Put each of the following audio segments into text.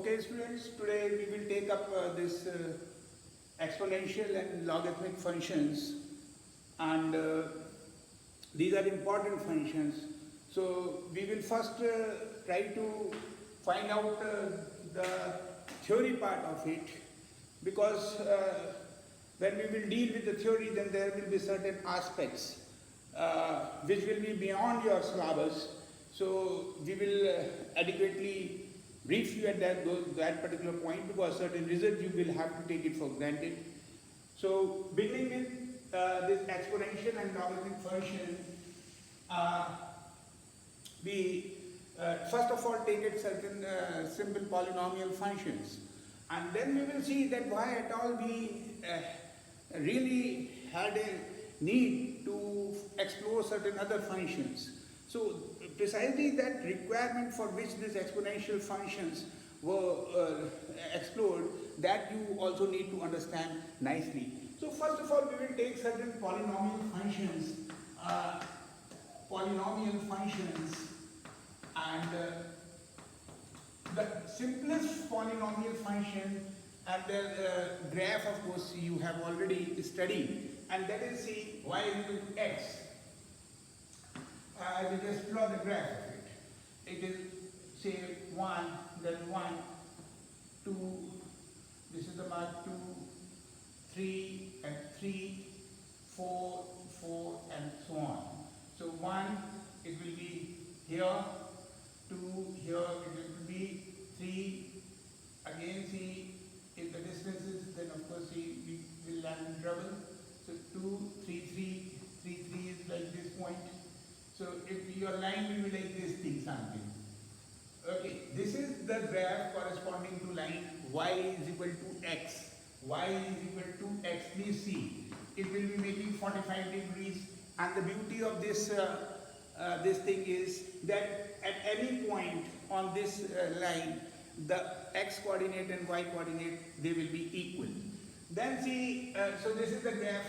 Okay students, today we will take up this exponential and logarithmic functions, and these are important functions. So we will first try to find out the theory part of it, because when we will deal with the theory, then there will be certain aspects which will be beyond your syllabus. So we will adequately brief you at that particular point, because certain results you will have to take it for granted. So beginning with this exponential and logarithmic function, we first of all take it certain simple polynomial functions, and then we will see that why at all we really had a need to explore certain other functions. So precisely that requirement for which these exponential functions were explored, that you also need to understand nicely. So first of all, we will take certain polynomial functions, and the simplest polynomial function and the graph, of course, you have already studied, and that is see y is equal to x. I will just plot the graph of it. It is say 1, then 1, 2, this is the mark 2, 3, and 3, 4, 4, and so on. So 1, it will be here, 2, here, it will be 3, again see, if the distance is, then of course see, we will land in trouble. So 2, 3, 3, 3, 3 is like this point. So if your line will be like this thing something. Okay, this is the graph corresponding to line y is equal to x. Y is equal to x. Please see, it will be making 45 degrees, and the beauty of this this thing is that at any point on this line, the x coordinate and y coordinate, they will be equal. Then see, so this is the graph,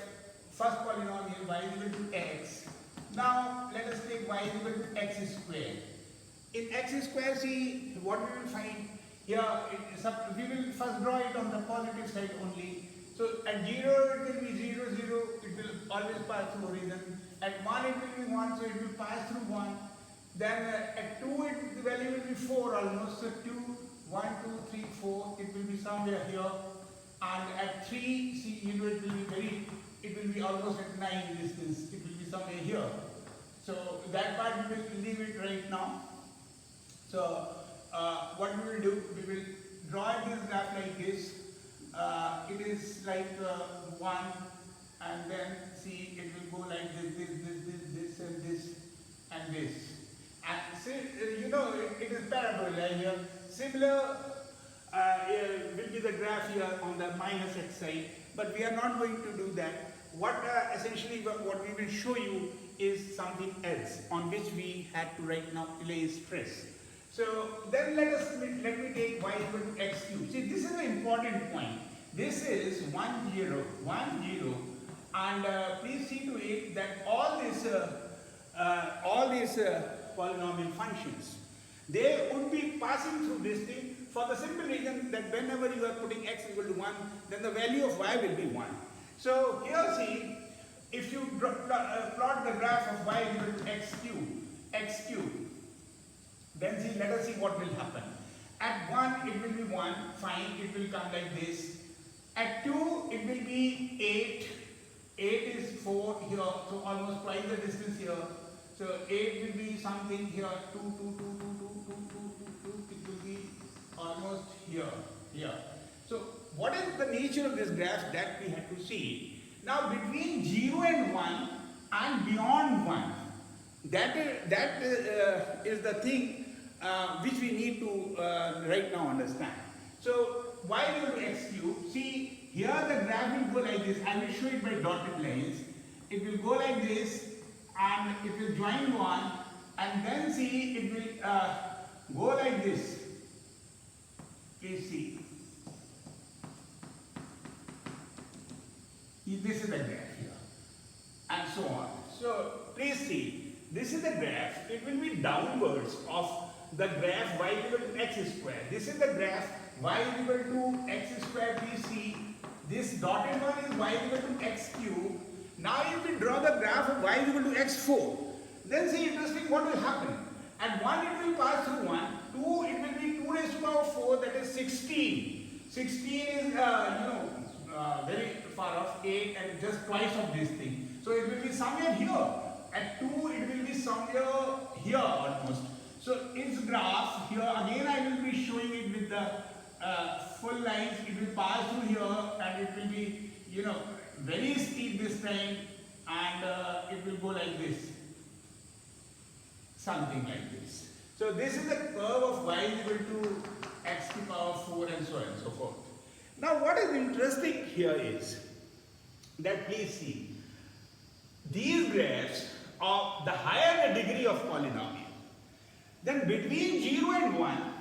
first polynomial y is equal to x. Now let us take y is equal to x square. In x square, see what we will find here. We will first draw it on the positive side only. So at 0 it will be 0, 0, it will always pass through origin. At 1 it will be 1, so it will pass through 1. Then at 2 the value will be 4 almost. So 2, 1, 2, 3, 4, it will be somewhere here. And at 3, see, it will be almost at 9 distance. It will be somewhere here. So that part we will leave it right now. So what we will do, we will draw this graph like this. It is like 1, and then see, it will go like this, and this, and this. And see, you know, it is parabola here. Similar will be the graph here on the minus x side, but we are not going to do that. What essentially what we will show you is something else on which we had to right now lay stress. So then let me take y equal to x cube. See, this is an important point. This is 1, 0, 1, 0, and please see to it that all these polynomial functions, they would be passing through this thing for the simple reason that whenever you are putting x equal to 1, then the value of y will be 1. So here see, if you plot the graph of y equal to x cube, then see, let us see what will happen. At 1 it will be 1, fine, it will come like this. At 2 it will be 8, 8 is 4 here, so almost twice the distance here. So 8 will be something here, 2, 2, 2, 2, 2, 2, 2, 2, 2, it will be almost here. So what is the nature of this graph that we have to see? Now between 0 and 1 and beyond 1, that is the thing which we need to right now understand. So y equal to x cube, see here the graph will go like this. I will show it by dotted lines. It will go like this, and it will join 1, and then see it will go like this. Please see. This is the graph here, and so on. So please see, this is the graph. It will be downwards of the graph y is equal to x square. This is the graph y is equal to x square. We see this dotted one is y is equal to x cube. Now if we draw the graph of y is equal to x4, then see interesting what will happen. At 1 it will pass through 1, 2 it will be 2 raised to power 4, that is 16. 16 is very far off, 8 and just twice of this thing. So it will be somewhere here. At 2 it will be somewhere here almost. So its graph here, again I will be showing it with the full lines. It will pass through here and it will be very steep this time, and it will go like this, something like this. So this is the curve of y is equal to x to the power 4 and so on and so forth. Now what is interesting here is that, please see, these graphs of the higher the degree of polynomial, then between 0 and 1,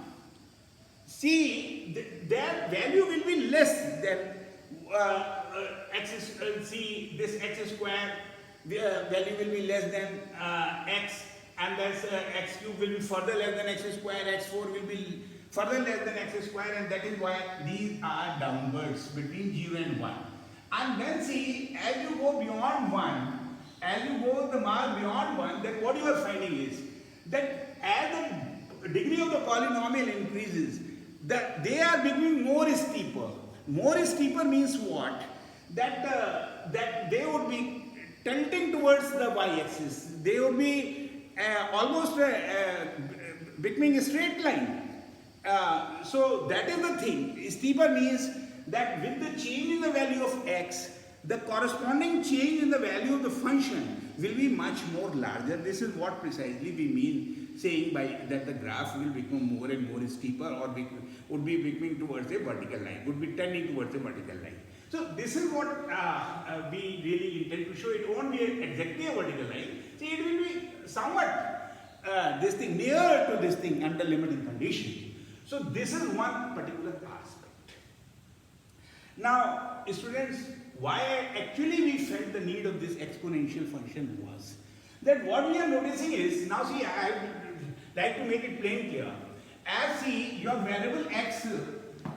see their value will be less than this x square, the value will be less than x, and this x cube will be further less than x square, x4 will be further less than x square, and that is why these are downwards between 0 and 1. And then see, as you go beyond 1, as you go the mark beyond 1, then what you are finding is that as the degree of the polynomial increases, that they are becoming more steeper. More steeper means what? That they would be tilting towards the y-axis. They would be almost becoming a straight line. So that is the thing. Steeper means that with the change in the value of x, the corresponding change in the value of the function will be much more larger. This is what precisely we mean saying by that the graph will become more and more steeper, or would be becoming towards a vertical line, would be tending towards a vertical line. So this is what we really intend to show. It won't be exactly a vertical line. See, it will be somewhat this thing near to this thing under limiting condition. So this is one particular aspect. Now, students, why actually we felt the need of this exponential function was that what we are noticing is, now see, I would like to make it plain clear. As see, your variable x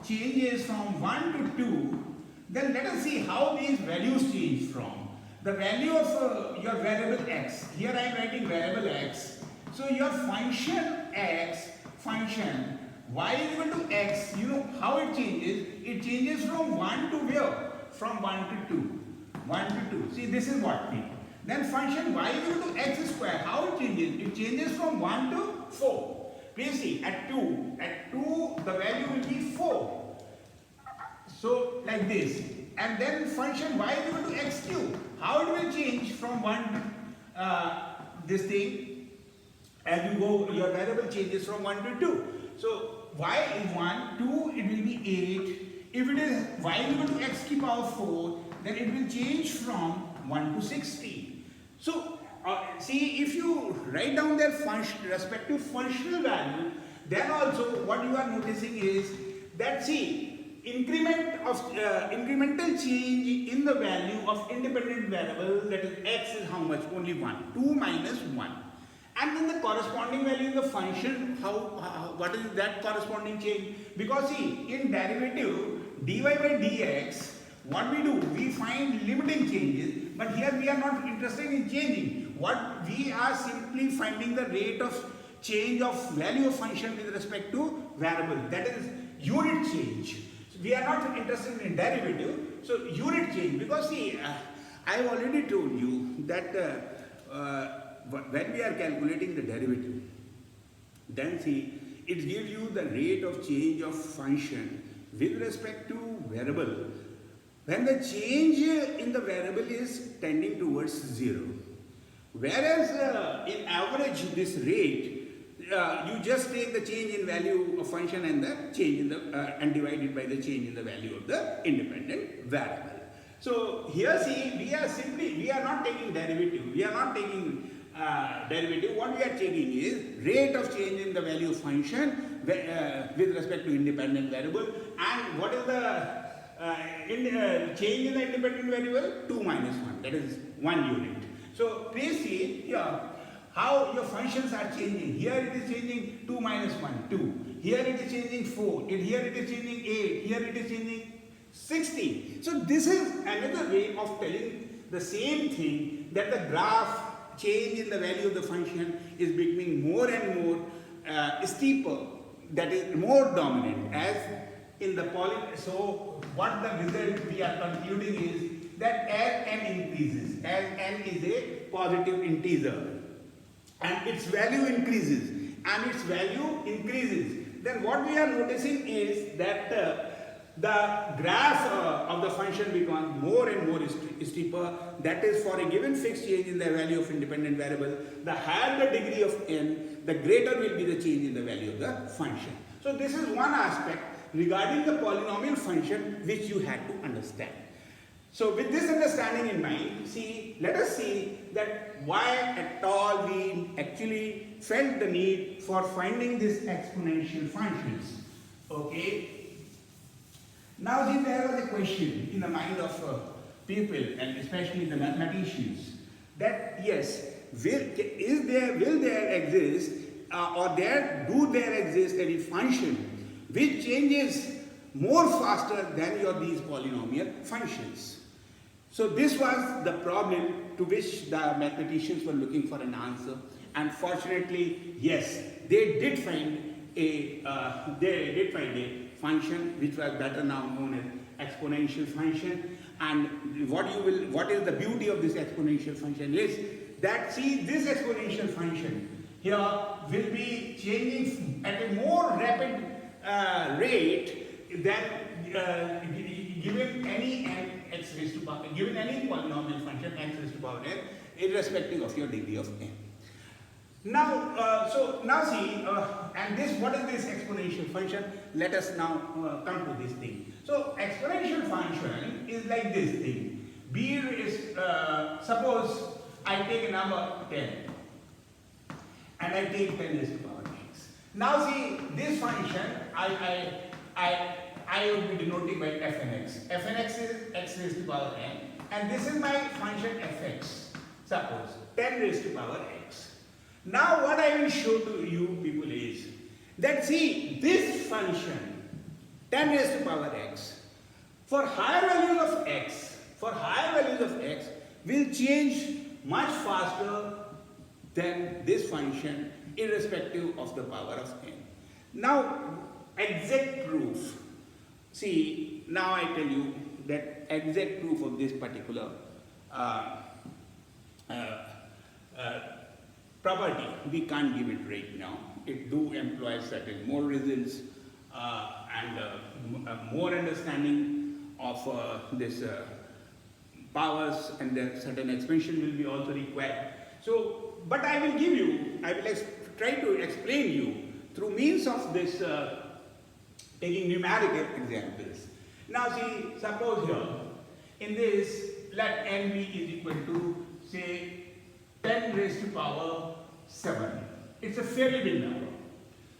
changes from 1 to 2, then let us see how these values change from. The value of your variable x, here I am writing variable x. So your function x, function y is equal to x, you know how it changes? It changes from 1 to where? From 1 to 2. 1 to 2. See, this is what we. Then function y is equal to x square, how it changes? It changes from 1 to 4. Please see, at 2 the value will be 4. So like this. And then function y is equal to x cube. How it will change from 1 this thing, as you go, your variable changes from 1 to 2. So y is 1, 2 it will be 8. If it is y is equal to x to the power 4, then it will change from 1 to 16. So see, if you write down their respective functional value, then also what you are noticing is that see, incremental change in the value of independent variable, that is x is how much? Only 1. 2 minus 1. And then the corresponding value in the function, what is that corresponding change? Because see, in derivative dy by dx, what we do, we find limiting changes, but here we are not interested in changing. What we are simply finding the rate of change of value of function with respect to variable, that is unit change. So we are not interested in derivative, so unit change, because see, I have already told you that when we are calculating the derivative, then see, it gives you the rate of change of function with respect to variable when the change in the variable is tending towards 0. Whereas in average this rate, you just take the change in value of function and the change in the and divide it by the change in the value of the independent variable. So here see, we are not taking derivative. We are not taking derivative. What we are taking is rate of change in the value of function with respect to independent variable. And what is the change in the independent variable? 2 minus 1, that is 1 unit. So please see here, how your functions are changing. Here it is changing 2 minus 1, 2. Here it is changing 4. Here it is changing 8. Here it is changing 16. So this is another way of telling the same thing, that the graph change in the value of the function is becoming more and more steeper, that is more dominant as in the polynomial. So what the result we are concluding is that as n increases, as n is a positive integer and its value increases, then what we are noticing is that the graph of the function becomes more and more steeper. That is, for a given fixed change in the value of independent variable, the higher the degree of n, the greater will be the change in the value of the function. So this is one aspect regarding the polynomial function which you had to understand. So with this understanding in mind, let us see that why at all we actually felt the need for finding these exponential functions. Okay. Now there was a question in the mind of people, and especially the mathematicians, that yes, will there exist do there exist any function which changes more faster than these polynomial functions? So this was the problem to which the mathematicians were looking for an answer, and fortunately, yes, they did find a function which was better now known as exponential function. And what is the beauty of this exponential function is that this exponential function here will be changing at a more rapid rate than given any n x raised to power, given any polynomial function x raised to power n, irrespective of your degree of n. Now, and what is this exponential function? Let us now come to this thing. So, exponential function is like this thing. B is, suppose I take a number 10 and I take 10 raised to power x. Now this function I will be denoting by f and x. F and x is x raised to power n, and this is my function fx. Suppose 10 raised to power x. Now what I will show to you people is that this function 10 raised to power x, for higher values of x, will change much faster than this function irrespective of the power of n. Now exact proof. Now I tell you that exact proof of this particular property, we can't give it right now. It do employ certain more results and more understanding of this powers, and then certain expansion will be also required. So, but I will try to explain you through means of this taking numerical examples. Now suppose here, in this, let n be is equal to, say, 10 raised to power 7. It's a fairly big number.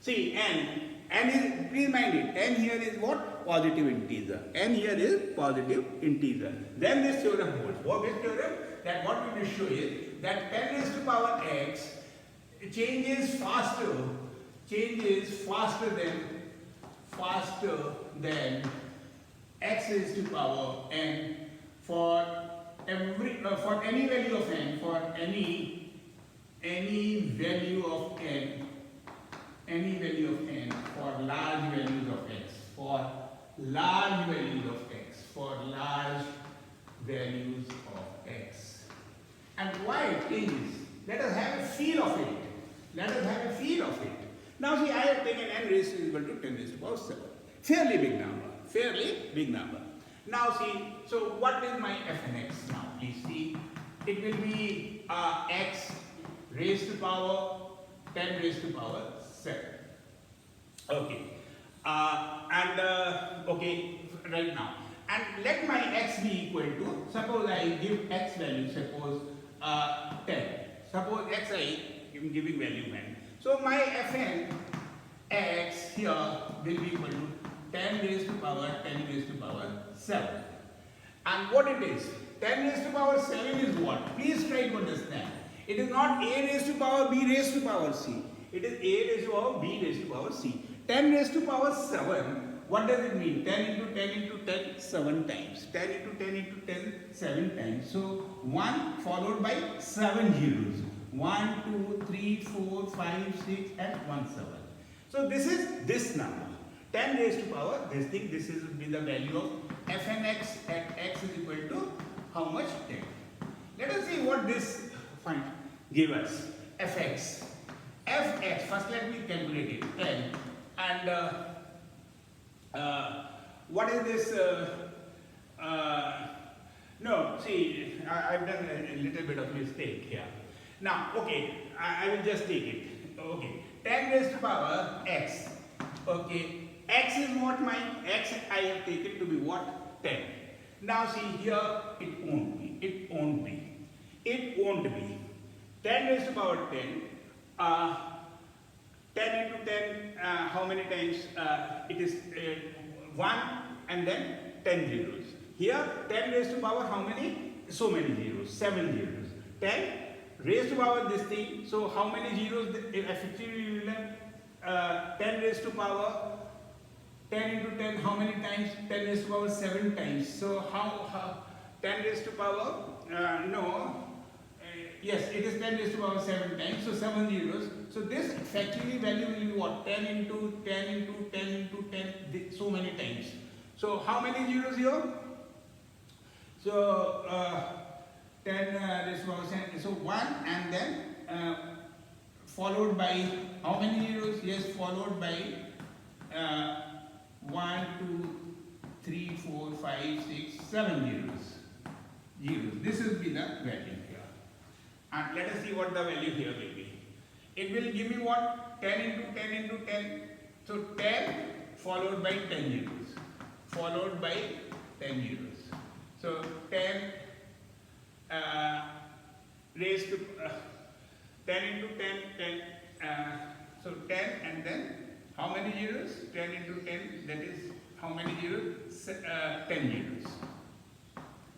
N is, please mind it, n here is what? Positive integer. N here is positive integer. Then this theorem holds. What is theorem? That what we will show is that 10 raised to power x changes faster than x raised to power n for any value of n, for any value of n, for large values of x, for large values of x. And why it changes? Let us have a feel of it. Now I have taken n raised to equal to 10 raised to power 7. Fairly big number. Now so what is my f and x now? Please see, it will be x raised to power 10 raised to power 7. Okay. Okay, right now. And let my x be equal to, suppose I give x value, suppose 10. Suppose x I am giving value 10. So my fn x here will be equal to 10 raised to power 7. And what it is? 10 raised to power 7 is what? Please try to understand. It is not a raised to power b raised to power c. It is a raised to power b raised to power c. 10 raised to power 7. What does it mean? 10 into 10 into 10, 7 times. 10 into 10 into 10, 7 times. So 1 followed by 7 zeros. 1, 2, 3, 4, 5, 6 and 1, 7. So this is this number. 10 raised to power this thing. This is will be the value of f and x at x is equal to how much? 10. Let us see what this give us. Fx. Fx. First let me calculate it. 10. And what is this? No, see, I've done a little bit of mistake here. Now, okay, I will just take it. Okay, 10 raised to power x. Okay, x is what my x I have taken to be what? 10. Now see here, it won't be. It won't be. It won't be. 10 raised to power 10. 10 into 10, how many times? It is 1 and then 10 zeros. Here, 10 raised to power how many? So many zeros, 7 zeros. 10 raised to power this thing. So how many zeros effectively will have? 10 raised to power 10 into 10, how many times? 10 raised to power 7 times. So how 10 raised to power? Yes, it is 10 raised to power 7 times. So 7 zeros. So this factory value will be what? 10 into 10 into 10 into 10, so many times. So how many zeros here? So 10 raised to power 7. So 1 and then followed by how many zeros? Yes, followed by 1, 2, 3, 4, 5, 6, 7 zeros. This will be the value here. And let us see what the value here will be. It will give me what? 10 into 10 into 10. So 10 followed by 10 zeros. Followed by 10 zeros. So 10 raised to 10 into 10, 10. So 10 and then how many zeros? 10 into 10, that is how many zeros? 10 zeros.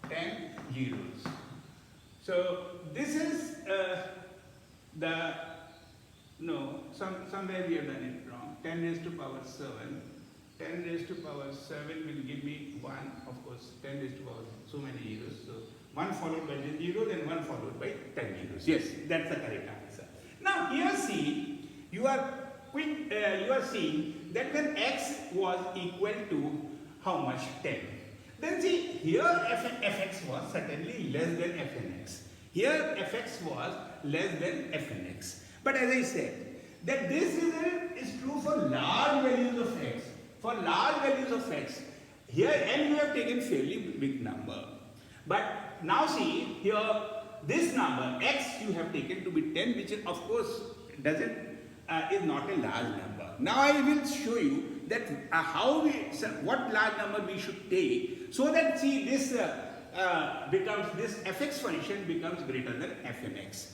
10 zeros. So this is somewhere we have done it wrong. 10 raised to power 7. 10 raised to power 7 will give me 1, of course, 10 raised to power so many zeros. So 1 followed by 10 zeros and 1 followed by 10 zeros. Yes, that's the correct answer. Now here see, you are seeing that when x was equal to how much? 10. Then see, here fx was certainly less than fnx. Here fx was less than fnx. But as I said, that this result is true for large values of x. For large values of x, here n you have taken fairly big number. But now see, here this number x you have taken to be 10, which is, of course is not a large number. Now I will show you that what large number we should take, so that see this this fx function becomes greater than fnx.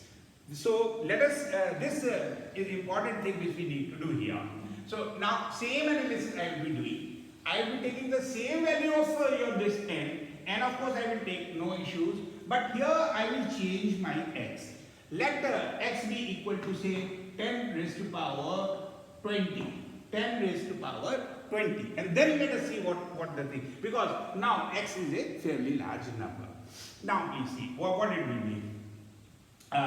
So let us this is important thing which we need to do here. So now same analysis I will be doing. I will be taking the same value of this n, and of course I will take no issues. But here I will change my x. Let x be equal to say 10 raised to power 20. 10 raised to power 20. And then let us see what the thing. Because now x is a fairly large number. Now please see what it will be. I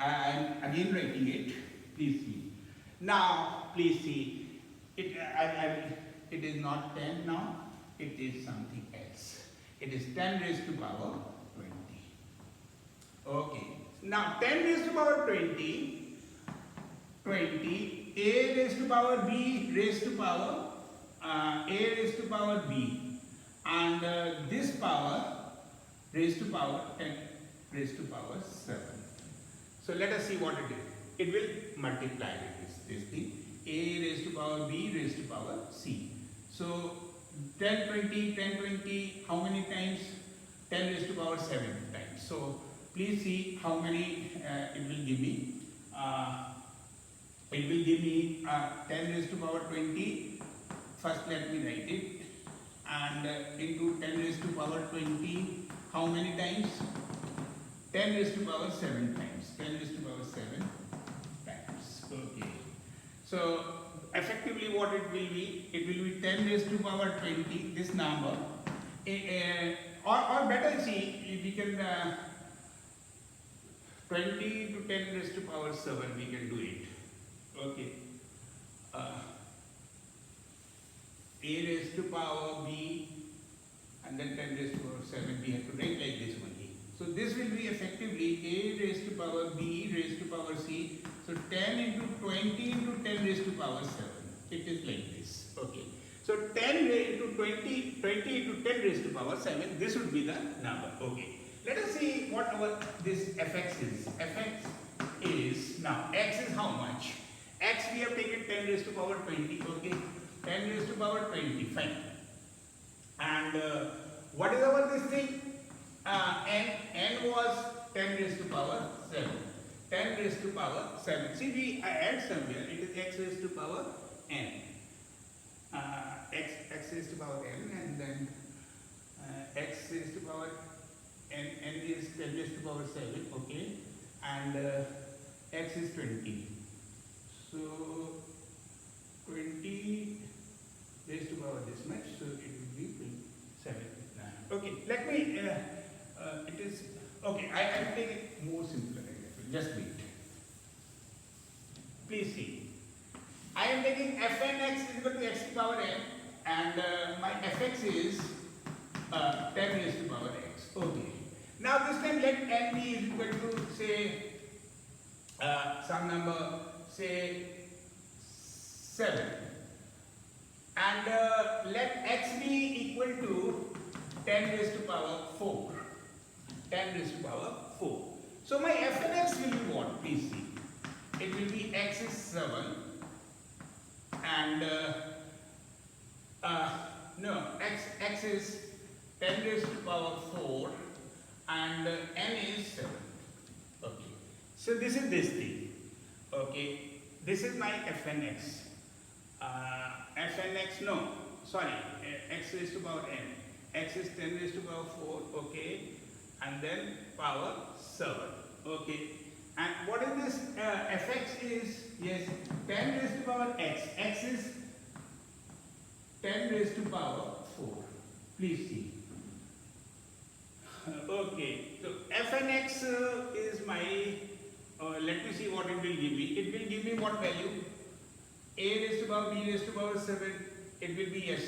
am again writing it. Please see. Now please see. It is not 10 now. It is something else. It is 10 raised to power 20. Okay. Now 10 raised to power 20. A raised to power b raised to power a raised to power b, and this power raised to power 10 raised to power 7. So let us see what it is. It will multiply with this thing. A raised to power b raised to power c. So 10, 20, 10, 20, how many times? 10 raised to power 7 times. So please see how many it will give me. It will give me 10 raised to power 20. First let me write it. And into 10 raised to power 20, how many times? 10 raised to power 7 times. 10 raised to power 7 times. Okay. So effectively what it will be? It will be 10 raised to power 20, this number. Or better see, we can 20 to 10 raised to power 7, we can do it. Okay. A raised to power B and then 10 raised to power 7, we have to write like this only. So this will be effectively A raised to power B raised to power C. So 10 into 20 into 10 raised to power 7. It is like this. Okay. So 10 into 20 into 10 raised to power 7. This would be the number. Okay. Let us see what our this fx is. Fx is, now x is how much? X we have taken 10 raised to power 20. Okay. 10 raised to power 20. Fine. And what is our this thing? N was 10 raised to power 7. 10 raised to power 7. See, we add somewhere. It is x raised to power n. X raised to power n, and then x raised to power n is 10 raised to power 7. Okay. And x is 20. So 20 raised to power this much. So it will be 7. Okay. Let me. It is okay. I will take it more simpler example. Just wait. Please see. I am taking fn x is equal to x to the power n, and my fx is 10 raised to power x. Okay. Now this time let n be is equal to say some number, say 7, and let x be equal to 10 raised to power 4. 10 raised to power 4. So my f and x will be what? Please see. It will be x is 7 and no, x is 10 raised to power 4 and n is 7. Okay. So this is this thing. Okay. This is my f and x. F and x, no, sorry, x raised to power n. X is 10 raised to power 4, okay, and then power 7, okay. And what is this? Fx is, yes, 10 raised to power x. X is 10 raised to power 4. Please see. Okay, so f and x is my, let me see what it will give me. It will give me what value? A raised to power b raised to power 7. It will be, yes,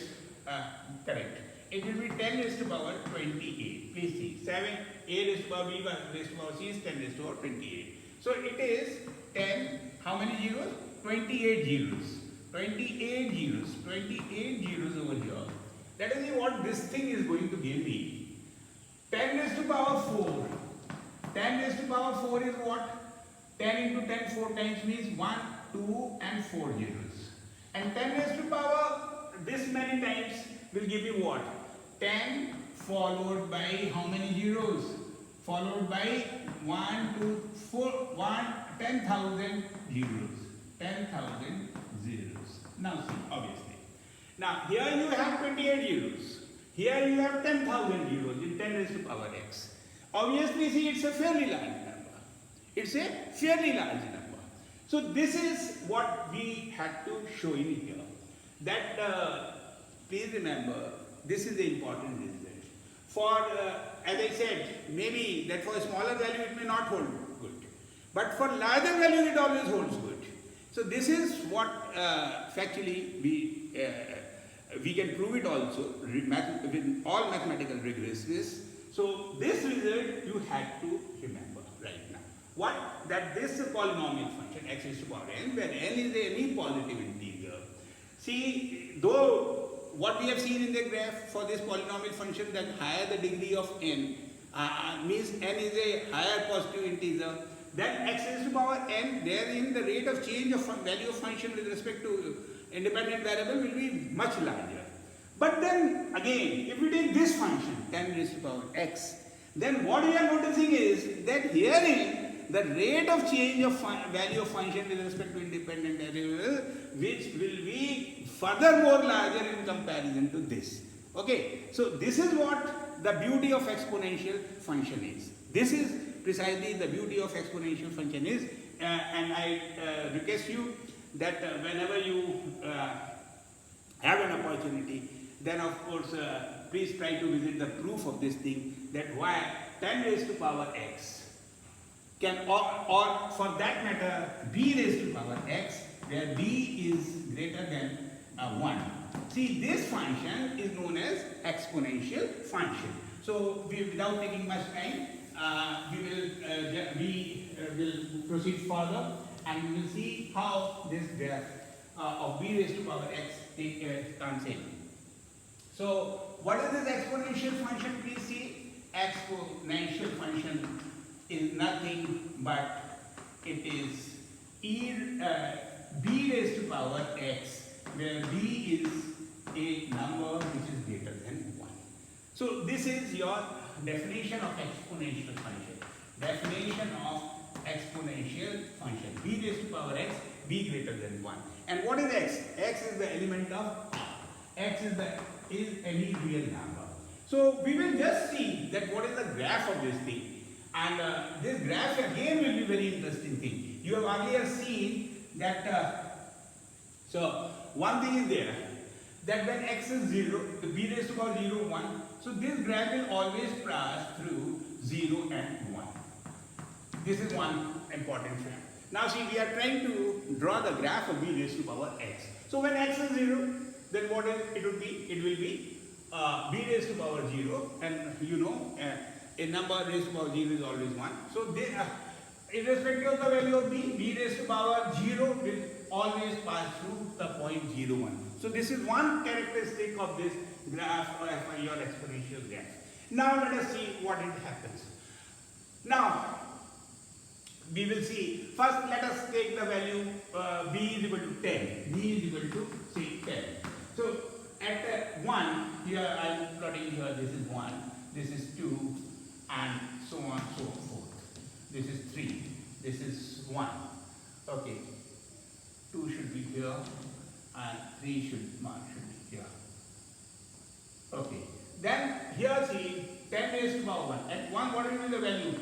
correct. It will be 10 raised to power 28. Please see. 7, A raised to power B raised to power C is 10 raised to power 28. So it is 10, how many zeros? 28 zeros. 28 zeros. 28 zeros over here. Let us see what this thing is going to give me. 10 raised to power 4. 10 raised to power 4 is what? 10 into 10 4 times means 1, 2 and 4 zeros. And 10 raised to power this many times will give you what? 10 followed by how many zeros? Followed by 1, 2, 4, 1, 10,000 zeros. 10,000 zeros. Now see, obviously. Now here you have 28 zeros. Here you have 10,000 zeros in 10 raised to power x. Obviously, see, it's a fairly large number. It's a fairly large number. So this is what we had to show in here. That please remember, this is the important result. For, as I said, maybe that for a smaller value it may not hold good. But for larger value it always holds good. So this is what factually we can prove it also with all mathematical rigorousness. So this result you had to remember right now. What? That this polynomial function x raised to power n, where n is any positive integer. See, though what we have seen in the graph for this polynomial function, that higher the degree of n means n is a higher positive integer, then x raised to power n, therein the rate of change of value of function with respect to independent variable will be much larger. But then again, if we take this function 10 raised to power x, then what we are noticing is that herein the rate of change of value of function with respect to independent variable, which will be furthermore larger in comparison to this. Okay, so this is what the beauty of exponential function is. This is Precisely the beauty of exponential function is, and I request you that whenever you have an opportunity, then of course please try to visit the proof of this thing, that why 10 raised to power x can, or for that matter b raised to power x, where b is greater than 1. See, this function is known as exponential function. So without taking much time, we will proceed further, and we will see how this graph of b raised to power x comes in. So what is this exponential function? Please see, exponential function is nothing but it is b raised to power x, where b is a number which is greater than 1. So this is your definition of exponential function. Definition of exponential function. B raised to power x, b greater than 1. And what is x? X is the element of r. X is any real number. So we will just see that what is the graph of this thing. And this graph again will be very interesting thing. You have earlier seen that, so one thing is there, that when x is 0, the b raised to power 0, 1, so this graph will always pass through 0 and 1. This is one important fact. Now see, we are trying to draw the graph of b raised to power x. So when x is 0, then what it would be? It will be b raised to power 0, and you know a number raised to power 0 is always 1. So they, irrespective of the value of b raised to power 0 will always pass through the point 0, 1. So this is one characteristic of this graph, or your exponential graph. Now let us see what it happens. Now we will see, first let us take the value b is equal to 10. b is equal to say 10. So at 1, here I am plotting here, this is 1, this is 2, and so on so forth. This is 3, this is 1. Okay, 2 should be here, and 3 should be here. Okay, then here see 10 raised to power 1. At 1, what will be the value?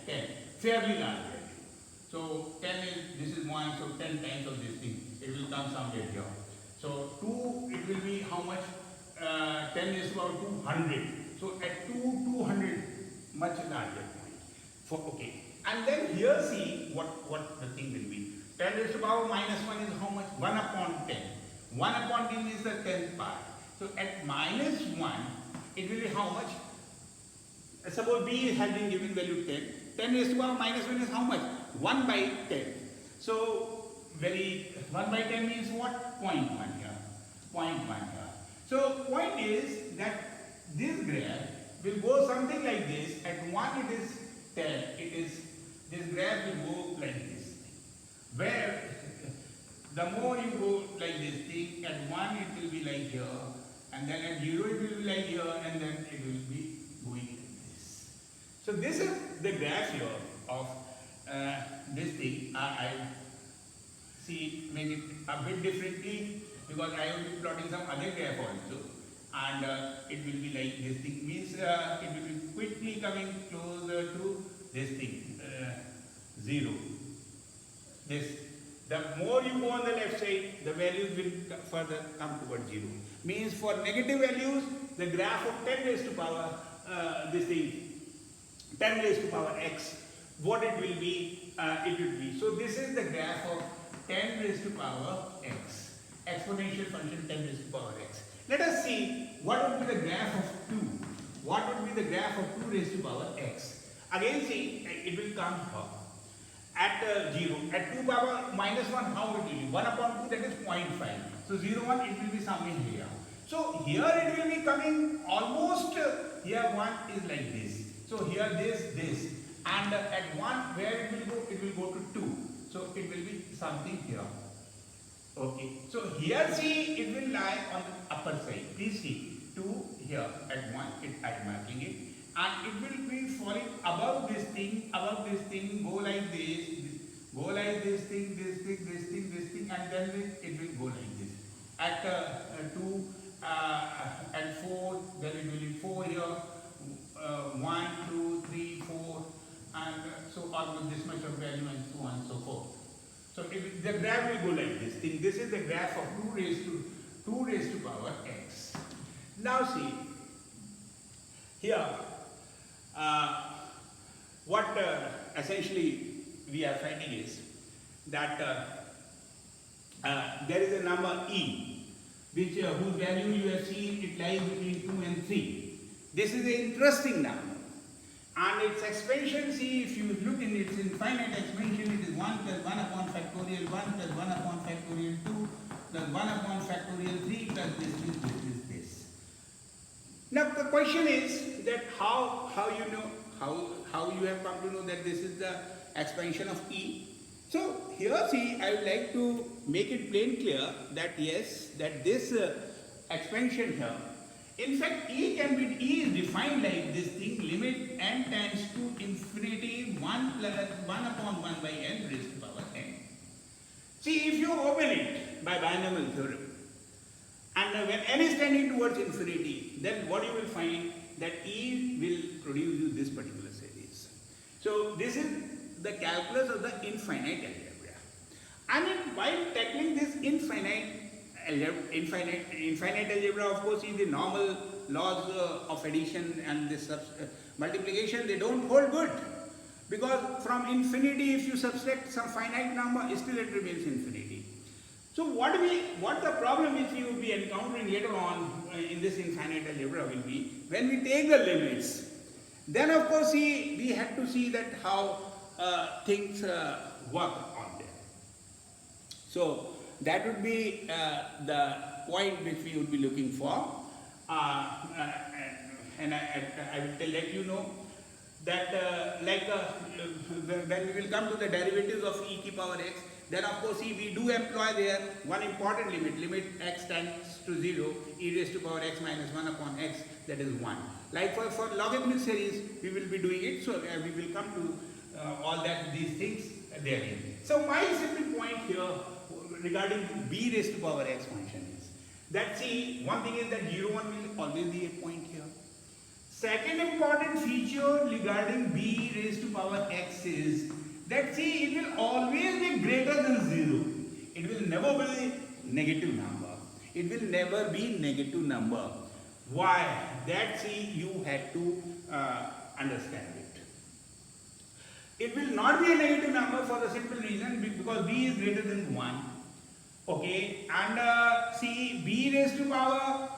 10. Fairly large value. So 10 is, this is 1, so 10 times of this thing, it will come somewhere here. So 2, it will be how much? 10 raised to power 200. So at 200, much larger point. Okay, and then here see what the thing will be. 10 raised to power minus 1 is how much? 1 upon 10. 1 upon 10 is the 10th part. So at minus 1, it will be how much? Suppose b has been given value 10. 10 raised to power minus 1 is how much? 1 by 10. So 1 by 10 means what? 0.1 here. 0.1 here. So point is that this graph will go something like this. At 1 it is 10. This graph will go like this. Where the more you go like this thing, at 1 it will be like here, and then at 0 it will be like here, and then it will be going like this. So this is the graph here of this thing. I see, make it a bit differently because I will be plotting some other graph also, and it will be like this thing. Means it will be quickly coming closer to this thing, 0. This. The more you go on the left side, the values will further come towards 0. Means for negative values, the graph of 10 raised to power, this thing, 10 raised to power x, what it will be, it will be. So this is the graph of 10 raised to power x, exponential function 10 raised to power x. Let us see what would be the graph of 2. What would be the graph of 2 raised to power x? Again see, it will come here. At 0, at 2 power minus 1, how it will be? 1 upon 2, that is 0.5. So 0, 1, it will be somewhere here. So here it will be coming almost, here 1 is like this. So here this. And at 1, where it will go? It will go to 2. So it will be something here. Okay. So here see, it will lie on the upper side. Please see, 2 here at 1, I am marking it. And it will be falling above this thing, go like this, this thing, and then it will go like this. At 2, at 4, then it will be 4 here, 1, 2, 3, 4, and So if the graph will go like this thing. This is the graph of 2 raised to power x. Now see, here what essentially we are finding is that there is a number e, which whose value you have seen it lies between 2 and 3. This is an interesting number. And its expansion, see, if you look in its infinite expansion, it is 1 plus 1 upon factorial 1 plus 1 upon factorial 2 plus 1 upon factorial 3 plus this. Now the question is that how you know, how you have come to know that this is the expansion of E. So here see, I would like to make it plain clear that yes, that this expansion here, in fact, E is defined like this thing, limit n tends to infinity 1 plus 1 upon 1 by n raised to power n. See, if you open it by binomial theorem, and when n is tending towards infinity, then what you will find that E will produce you this particular series. So this is the calculus of the infinite algebra. And while tackling this infinite algebra, of course, is the normal laws of addition and this multiplication, they don't hold good. Because from infinity, if you subtract some finite number, still it remains infinity. So what the problem which we will be encountering later on in this infinite algebra will be, when we take the limits, then of course we had to see that how things work on them. So that would be the point which we would be looking for, and I will let you know that when we will come to the derivatives of e to the power x, then of course we do employ there one important limit x tends to 0, e raised to power x minus 1 upon x, that is 1. Like for logarithmic series, we will be doing it, so we will come to all these things therein. So my simple point here regarding b raised to power x function is that, see, one thing is that 0, 1 will always be a point here. Second important feature regarding b raised to power x is that, see, it will always be greater than 0. It will never be negative number. It will never be negative number. Why? That, see, you had to understand it. It will not be a negative number for the simple reason because b is greater than 1. Okay, and see, b raised to power,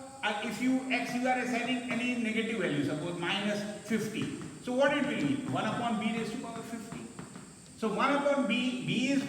if you are assigning any negative value, suppose minus 50. So what it will be? 1 upon b raised to power 50. So 1 upon b is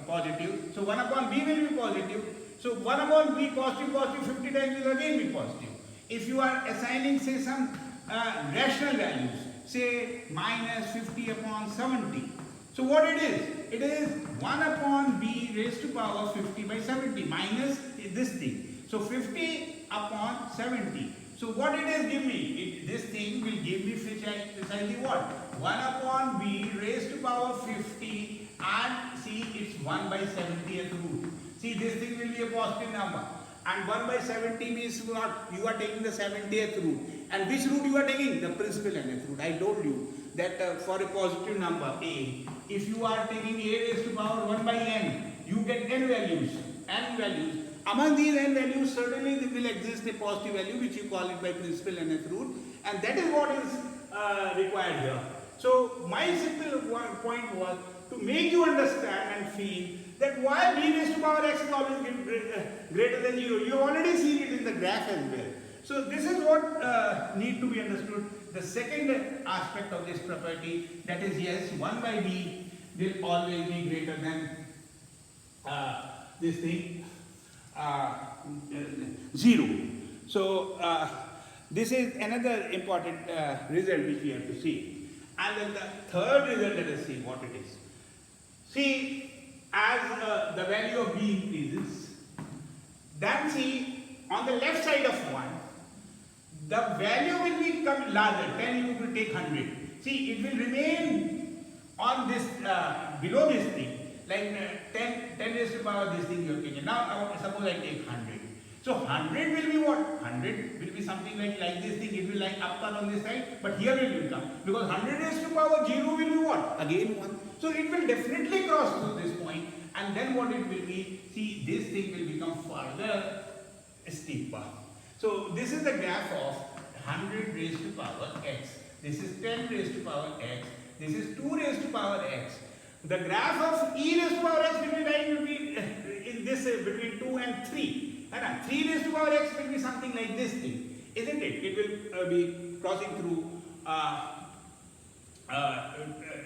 positive. So 1 upon b will be positive. So 1 upon b positive 50 times will again be positive. If you are assigning, say, some rational values, say minus 50 upon 70. So what it is? It is 1 upon b raised to power 50 by 70 minus this thing. So 50 upon 70. So what it is give me? This thing will give me precisely what? 1 upon b raised to power 50, and see, it's 1 by 70th root. See, this thing will be a positive number. And 1 by 70 means what? You are taking the 70th root. And which root you are taking? The principal nth root. I told you that for a positive number a, if you are taking a raised to power 1 by n, you get n values. Among these n values, certainly there will exist a positive value which you call it by principal nth root, and that is what is required here. So my simple point was to make you understand and feel that why b raised to power x is always greater than 0. You have already seen it in the graph as well. So this is what need to be understood. The second aspect of this property, that is, yes, 1 by b will always be greater than this thing 0. So this is another important result which we have to see. And then the third result, let us see what it is. See, as the value of b increases, then see, on the left side of 1, the value will become larger. 10 you will take 100. See, it will remain on this, below this thing, like 10 raised to power this thing you have taken. Now suppose I take 100. So 100 will be what? 100 will be something like this thing, it will like up on this side, but here it will come. Because 100 raised to power 0 will be what? Again 1. So it will definitely cross through this point, and then what it will be, see, this thing will become further steeper. So this is the graph of 100 raised to power x. This is 10 raised to power x. This is 2 raised to power x. The graph of e raised to power x will be in this between 2 and 3. And 3 raised to power x will be something like this thing, isn't it? It will be crossing through,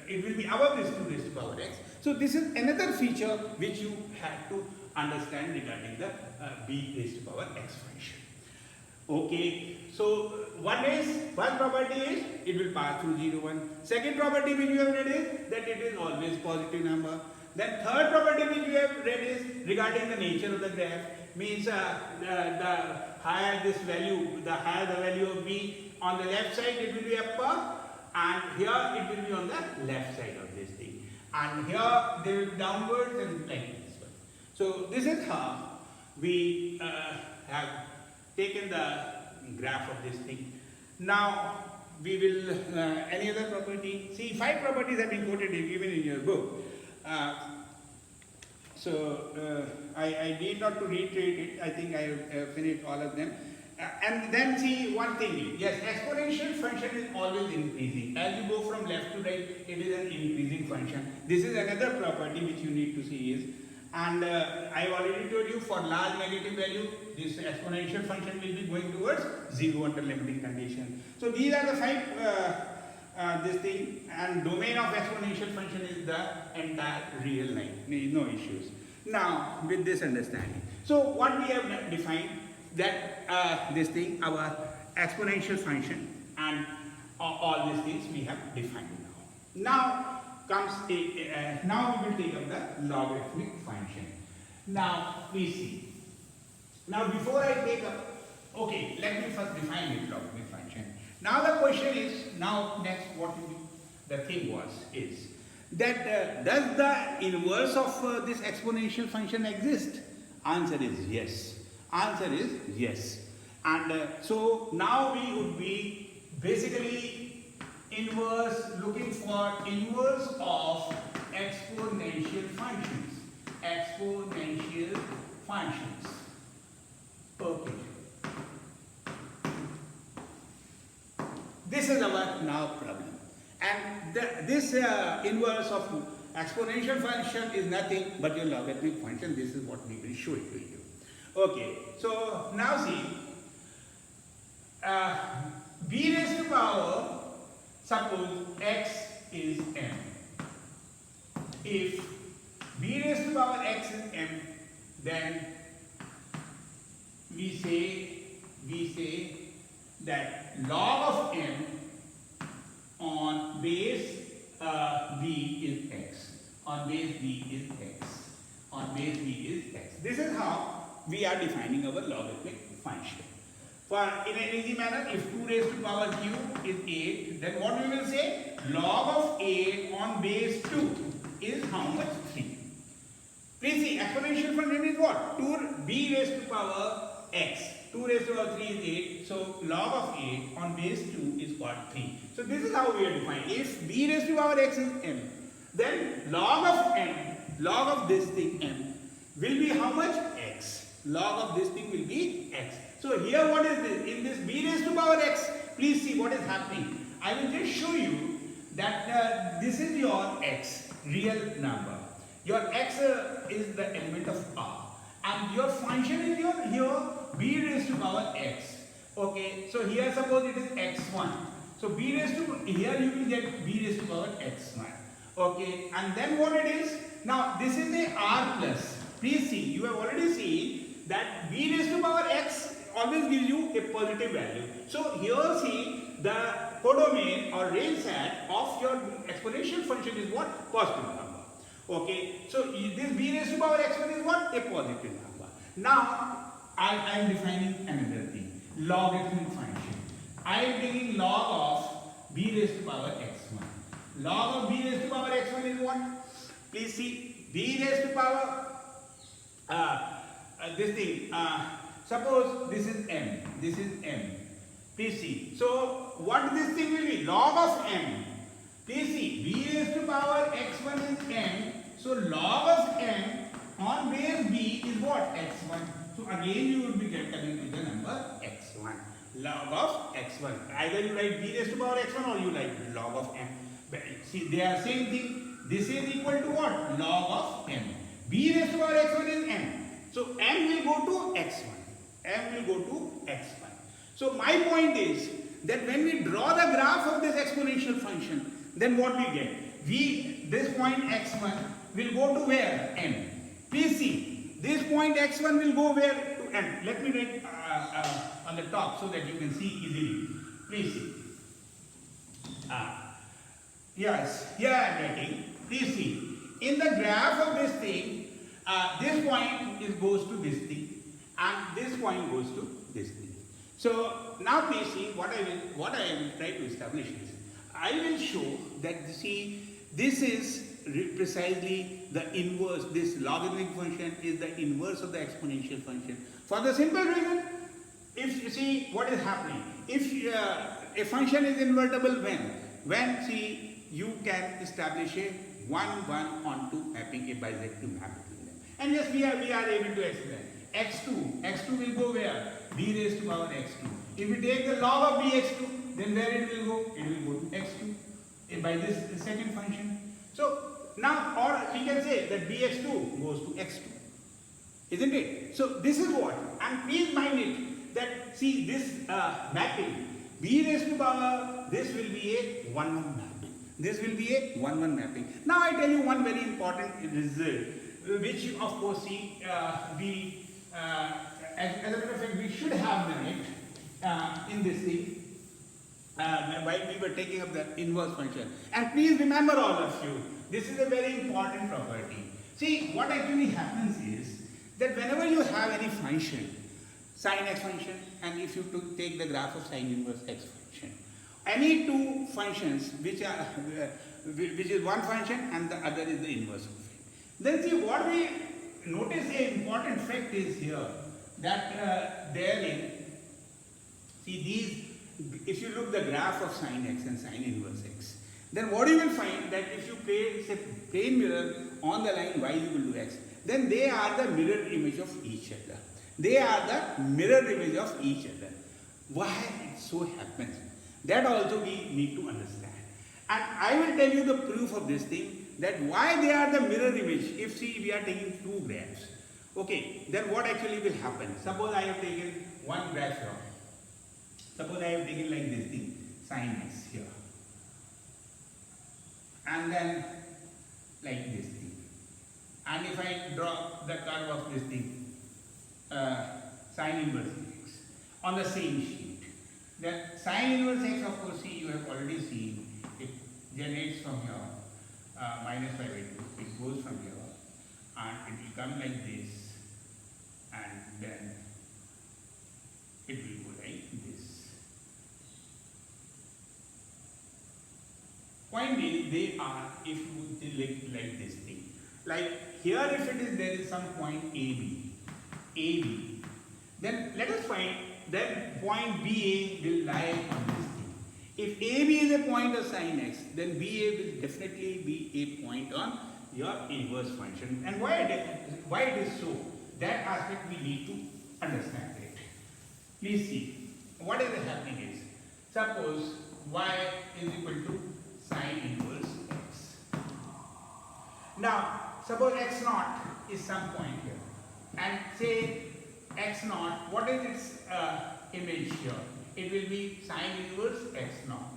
it will be above this 2 raised to power x. So this is another feature which you have to understand regarding the b raised to power x function. Okay, so first property is it will pass through 0, 1. Second property which we have read is that it is always positive number. Then third property which we have read is regarding the nature of the graph, means the higher this value, the higher the value of b on the left side, it will be upper, and here it will be on the left side of this thing, and here they will be downwards and like this one. So this is how we have taken the graph of this thing. Now we will any other property. See, 5 properties have been quoted given in your book. I need not to reiterate it. I think I have finished all of them. And then see one thing. Yes, exponential function is always increasing. As you go from left to right, it is an increasing function. This is another property which you need to see is. And I already told you, for large negative value, this exponential function will be going towards 0 under limiting condition. So these are the 5 this thing, and domain of exponential function is the entire real line. No issues. Now with this understanding, so what we have defined, that this thing, our exponential function, and all these things we have defined now. Now comes now we will take up the logarithmic function. Now please see. Now before I take up, okay, let me first define this logarithmic function. Now the question is, now next what the thing is that does the inverse of this exponential function exist? Answer is yes. Answer is yes. And so now we would be basically looking for inverse of exponential functions. Exponential functions. Okay. This is our now problem. And this inverse of exponential function is nothing but your logarithmic function. This is what we will show it to you. Okay, so now see, b raised to power, suppose x is m. If b raised to power x is m, then we say that log of m on base b is x. On base b is x. On base b is x. This is how we are defining our logarithmic function. For in an easy manner, if 2 raised to power q is 8, then what we will say? Log of 8 on base 2 is how much? 3. Please see, exponential function is what? 2b raised to power x. 2 raised to power 3 is 8. So log of 8 on base 2 is what? 3. So this is how we are defining. If b raised to power x is m, then log of m, log of this thing m, will be how much? X. Log of this thing will be x. So here what is this? In this b raised to power x, please see what is happening. I will just show you that this is your x, real number. Your x is the element of r. And your function is your here b raised to power x. Okay, so here suppose it is x1. So b raised to, here you will get b raised to power x1. Okay, and then what it is? Now this is a r plus. Please see, you have already seen that b raised to power x always gives you a positive value. So here see, the codomain or range set of your exponential function is what? Positive number. Okay, so this b raised to power x1 is what? A positive number. Now I am defining another thing, logarithmic function. I am taking log of b raised to power x1. Log of b raised to power x1 is what? Please see, b raised to power this thing, suppose this is m, Please see. So what this thing will be? Log of m. Please see. B raised to power x1 is m. So log of m on base b is what? X1. So again you would be coming to the number x1. Log of x1. Either you write b raised to power x1 or you write log of m. But see, they are same thing. This is equal to what? Log of m. B raised to power x1 is m. So m will go to x1. M will go to x1. So my point is that when we draw the graph of this exponential function, then what we get? This point x1 will go to where? M. Please see, this point x1 will go where? To m. Let me write on the top so that you can see easily. Please see. Yes, here I am writing. Please see. In the graph of this thing, this point goes to this thing, and this point goes to this thing. So now please see what I will try to establish is I will show that see this is precisely the inverse. This logarithmic function is the inverse of the exponential function. For the simple reason, if you see what is happening, if a function is invertible when see you can establish a 1 onto mapping, a bisective map between them. And yes, we are able to explain. x2 will go where? B raised to power x2. If we take the log of bx2, then where it will go? It will go to x2 by this second function. So now, or we can say that bx2 goes to x2, isn't it? So this is what, and please mind it that see this mapping b raised to power, this will be a 1-1 mapping. This will be a 1-1 mapping. Now I tell you one very important result, which of course see as a matter of fact we should have done it in this thing while we were taking up the inverse function. And please remember all of you, this is a very important property. See, what actually happens is that whenever you have any function, sin x function, and if you take the graph of sin inverse x function, any two functions which is one function and the other is the inverse of it, then see what we notice a important fact is here that therein, see these, if you look the graph of sin x and sin inverse x, then what you will find that if you place a plane mirror on the line y equal to x, then they are the mirror image of each other. They are the mirror image of each other. Why it so happens? That also we need to understand. And I will tell you the proof of this thing, that why they are the mirror image. If see we are taking two graphs, okay, then what actually will happen? Suppose I have taken one graph here. Suppose I have taken like this thing, sin x here, and then like this thing. And if I draw the curve of this thing, sin inverse x on the same sheet, then sin inverse x, of course, see you have already seen it generates from here minus 5/2. It goes from here and it will come like this, and then it will go like this. Point being, they are, if you like this thing, like here if it is there is some point AB, then let us find that point BA will lie on this thing. If AB is a point of sin x, then BA will definitely be a point on your inverse function. And why it is so, that aspect we need to understand it. Please see, what is happening is, suppose y is equal to sin inverse x. Now, suppose x naught is some point here, and say x naught, what is its image here? It will be sin inverse x naught.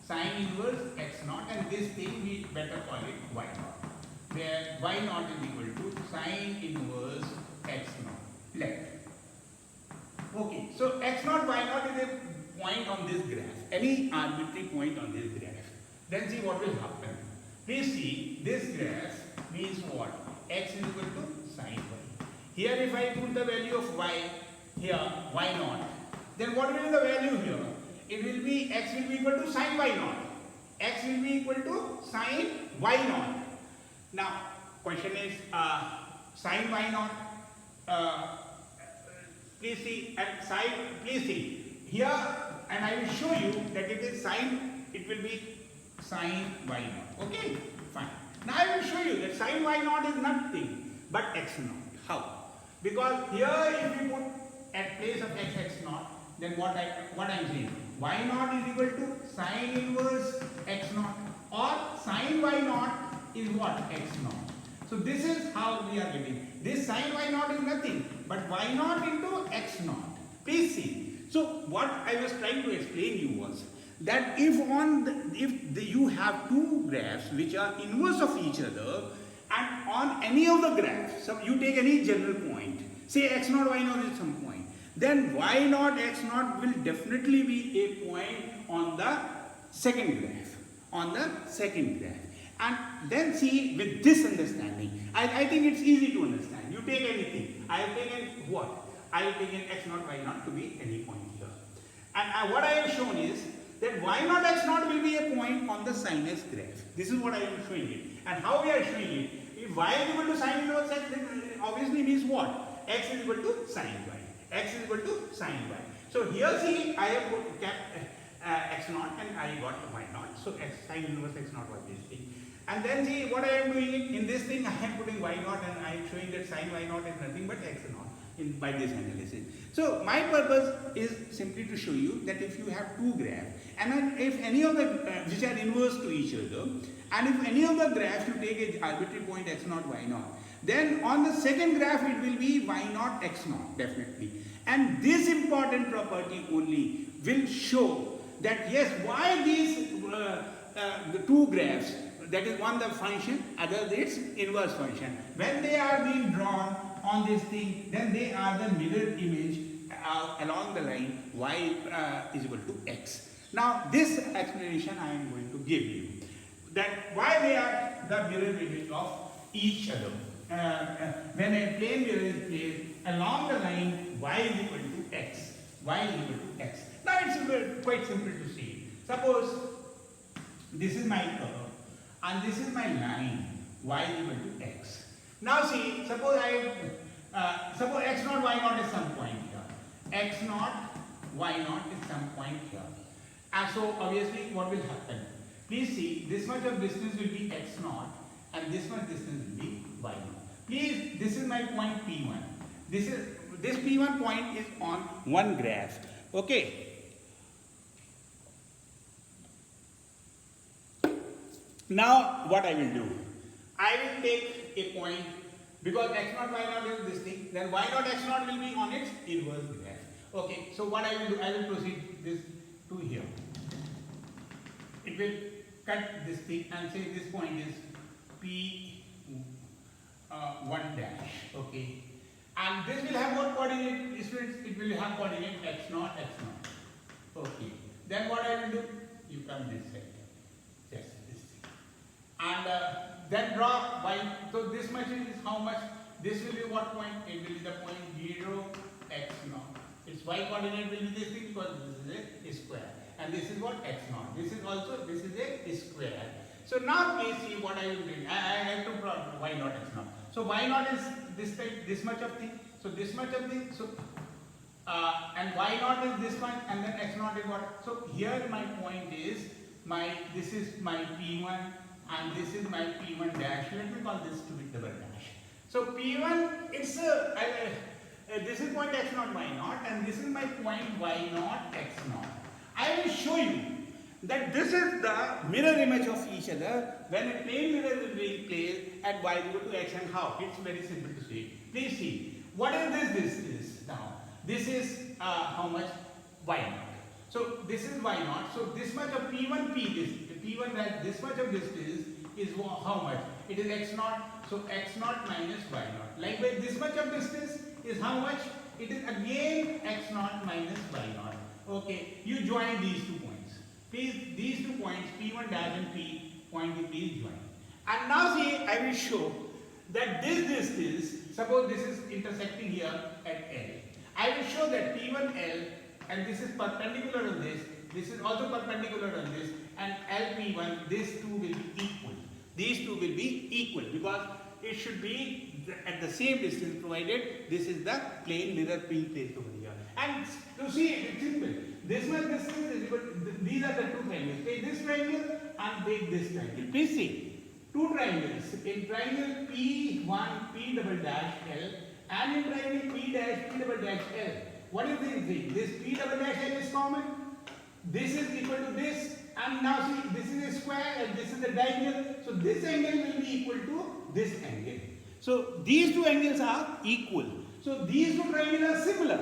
Sin inverse x naught, and this thing we better call it y naught, where y naught is equal to sin inverse x naught. Left. Okay, so x naught, y naught is a point on this graph, any arbitrary point on this graph. Then see what will happen. Please see, this graph means what? X is equal to sin y. Here if I put the value of y here, y naught, then what will be the value here? It will be, x will be equal to sin y naught. X will be equal to sin y naught. Now, question is, sin y naught, please see, and sin, please see, here and I will show you that it is sine, it will be sine y naught. Okay, fine. Now I will show you that sine y naught is nothing but x naught. How? Because here if we put at place of x naught, then what I am saying, y naught is equal to sine inverse x naught, or sine y naught is what? X naught. So this is how we are getting. This sine y naught is nothing but y naught into x naught. Please see. So what I was trying to explain you was that if you have two graphs which are inverse of each other, and on any of the graphs, so you take any general point, say x naught y naught is some point, then y naught x naught will definitely be a point on the second graph. And then see, with this understanding, I think it's easy to understand. You take anything. I have taken what? I have taken x naught y naught to be any point here. And what I have shown is that y naught x naught will be a point on the sine x graph. This is what I am showing it. And how we are showing it? If y is equal to sine inverse x, then obviously means what? X is equal to sine y. X is equal to sine y. So here see, I have put x naught and I got y naught. So x sine inverse x naught was this thing. And then see what I am doing in this thing, I am putting y naught and I am showing that sine y naught is nothing but x naught by this analysis. So my purpose is simply to show you that if you have two graphs, and then if any of the which are inverse to each other, and if any of the graphs you take an arbitrary point x naught y naught, then on the second graph it will be y naught x naught definitely. And this important property only will show that yes, why these the two graphs, that is one the function, other its inverse function, when they are being drawn on this thing, then they are the mirror image along the line y is equal to x. Now this explanation I am going to give you, that why they are the mirror image of each other. When a plane mirror is placed along the line y is equal to x, y is equal to x. Now it's quite simple to see. Suppose this is my curve and this is my line y is equal to x. Now see, suppose suppose x naught y naught is some point here. X naught y naught is some point here. And so obviously what will happen? Please see, this much of distance will be x naught and this much distance will be y naught. Please, this is my point P1. This P1 point is on one graph. Okay. Now what I will do? I will take a point, because x naught y naught is this thing, then y naught x naught will be on its inverse graph. Okay, so what I will do, I will proceed this to here. It will cut this thing and say this point is P1 dash. Okay, and this will have what coordinate? It will have coordinate x naught x naught. Okay, then what I will do? You come this side. Yes, this thing. And then draw y. So this much is how much? This will be what point? It will be the point 0 x naught. Its y coordinate will be this thing because this is a square. And this is what? X naught. This is a square. So now please see what I will do. I have to plot y naught x naught. So y naught is this type, this much of thing. So this much of thing. So and y naught is this much, and then x naught is what? So here my point is this is my P1 and this is my P1 dash. Let me call this to be double dash. So P1, it's this is point x naught y naught, and this is my point y naught x naught. I will show you that this is the mirror image of each other when a plane mirror is being placed at y equal to x. And how? It's very simple to see. Please see. What is this? This is now. This is how much? Y naught. So this is y naught. So this much of P1 P1 that this much of distance is how much? It is x naught. So x naught minus y naught. Likewise, this much of distance is how much? It is again x naught minus y naught. Okay, you join these 2 points. Please, these 2 points, P1 dash and P point, you please join. And now see, I will show that this distance, suppose this is intersecting here at L. I will show that P1 L, and this is perpendicular on this is also perpendicular on this, and L P1, these two will be equal. These two will be equal because it should be at the same distance, provided this is the plane mirror being placed over here. And to see it, it's simple. This much distance equal to, these are the two triangles. Take this triangle and take this triangle. Please see, two triangles. In triangle P1 P double dash L and in triangle P dash P double dash L. What is this thing? This P double dash L is common. This is equal to this, and now see, this is a square and this is a diagonal. So this angle will be equal to this angle. So these two angles are equal. So these two triangles are similar.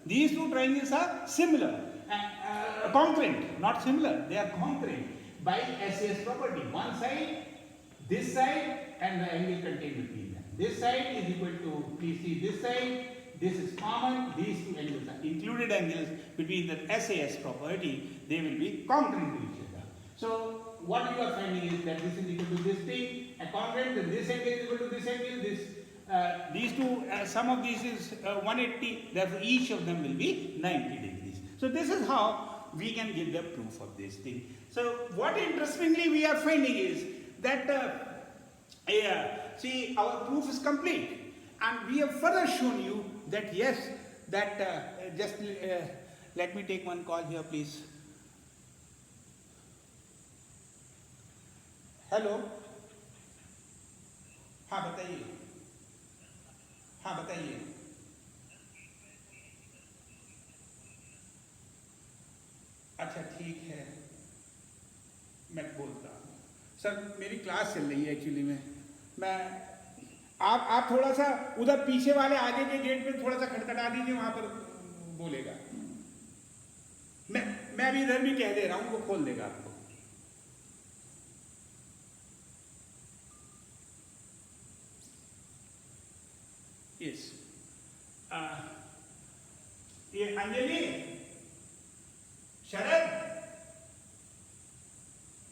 These two triangles are similar and congruent, not similar. They are congruent by SAS property. One side, this side, and the angle contained between them. This side is equal to, please see this side. This is common. These two angles are included angles between the SAS property. They will be congruent to each other. So what you are finding is that this is equal to this thing, a congruent. Then this angle is equal to this angle. This these two, sum of these is 180. Therefore, each of them will be 90 degrees. So this is how we can give the proof of this thing. So what interestingly we are finding is that see, our proof is complete, and we have further shown you that yes, that just let me take one call here, please. Hello, हाँ बताइए, हाँ बताइए। अच्छा ठीक है, मैं बोलता हूँ। सर मेरी क्लास चल रही है एक्चुअली में, मैं आप थोड़ा सा उधर पीछे वाले आगे के गेट पे थोड़ा सा खटखटा दीजिए, वहां पर बोलेगा। मैं अभी इधर भी कह दे रहा हूँ, वो खोल देगा आपको। यस, ये अंजलि, शरद,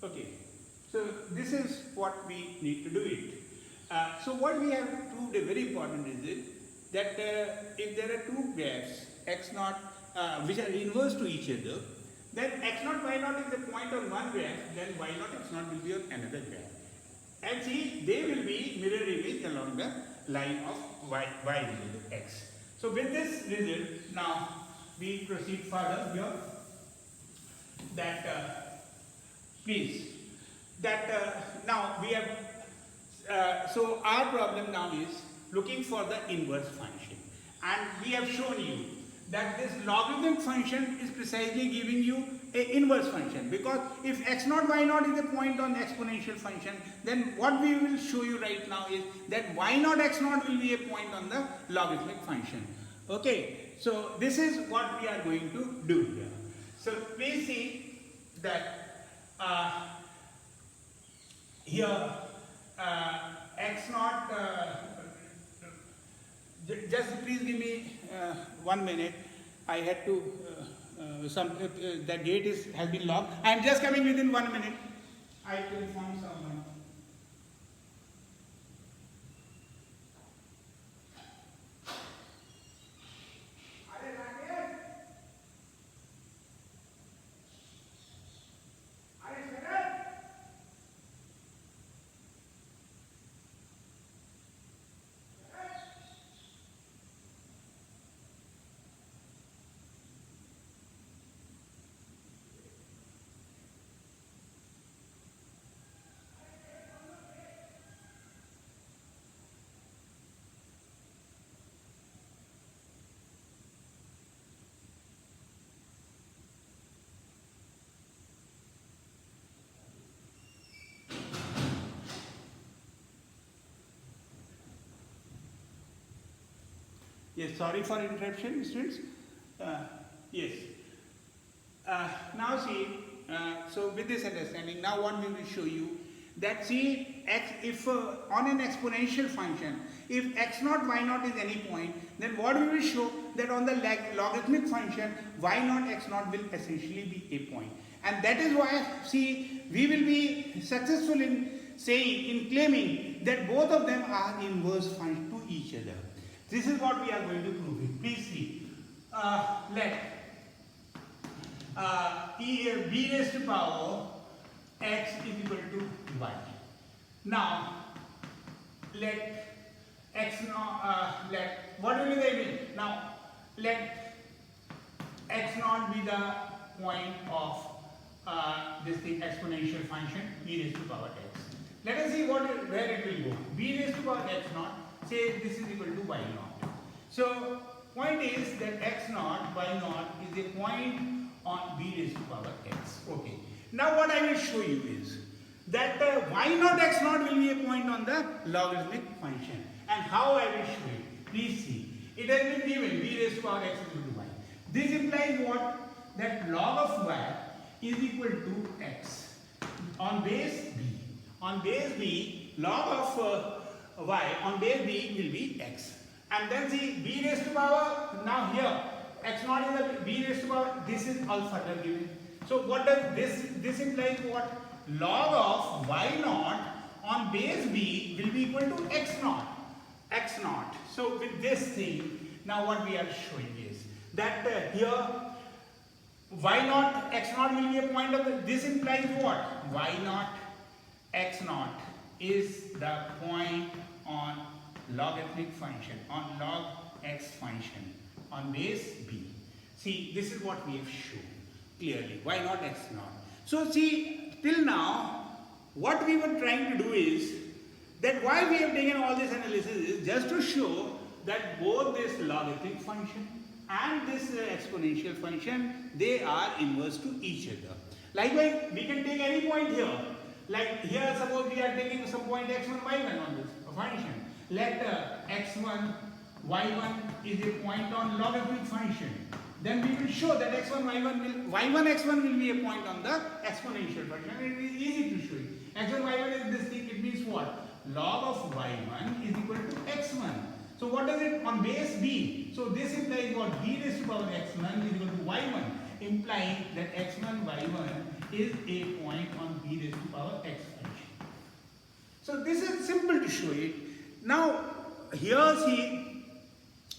okay, so this is what we need to do it. So what we have proved very important is it that if there are two graphs x naught which are inverse to each other, then x naught y naught is a point on one graph, then y naught x naught will be on another graph, and see they will be mirror image along the line of y equal to x. So with this result, now we proceed further here. That please, that now we have. So our problem now is looking for the inverse function, and we have shown you that this logarithmic function is precisely giving you an inverse function, because if x naught y naught is a point on exponential function, then what we will show you right now is that y naught x naught will be a point on the logarithmic function. Okay, so this is what we are going to do here. So please see that here x naught, just please give me 1 minute. I had to the gate has been locked. I am just coming within 1 minute. I will inform someone. Yes, sorry for interruption, students. Yes. Now see, so with this understanding, now what we will show you that see, if on an exponential function, if x naught y naught is any point, then what we will show that on the logarithmic function, y naught x naught will essentially be a point. And that is why, see, we will be successful in saying, in claiming that both of them are inverse function to each other. This is what we are going to prove it. Please see. Let b raised to power x is equal to y. Now let x naught let what will be the image? Now let x naught be the point of this thing exponential function e raised to power x. Let us see where it will go. B raised to power x naught, say this is equal to y naught. So point is that x naught, y naught is a point on b raised to power x. Okay. Now what I will show you is that y naught x naught will be a point on the logarithmic function. And how I will show it? Please see. It has been given b raised to power x is equal to y. This implies what? That log of y is equal to x on base b. On base b, log of y on base b will be x. And then see b raised to power, now here x naught is a b raised to power, this is all further given. So what does this implies what? Log of y naught on base b will be equal to x naught. X naught. So with this thing, now what we are showing is that here y naught x naught will be a point of this implies what? Y naught x naught is the point on logarithmic function, on log x function on base b. See, this is what we have shown clearly, y naught x naught. So see, till now what we were trying to do is that why we have taken all this analysis is just to show that both this logarithmic function and this exponential function, they are inverse to each other. Likewise, we can take any point here. Like here, suppose we are taking some point x1, y1 on this function. Let x1, y1 is a point on logarithmic function. Then we will show that x1, y1, x1 will be a point on the exponential function. It is easy to show it. x1, y1 is this thing. It means what? Log of y1 is equal to x1. So what does it on base b? So this implies what? B raised to power x1 is equal to y1, implying that x1, y1 is a point on b raised to power x function. So this is simple to show it. Now here see,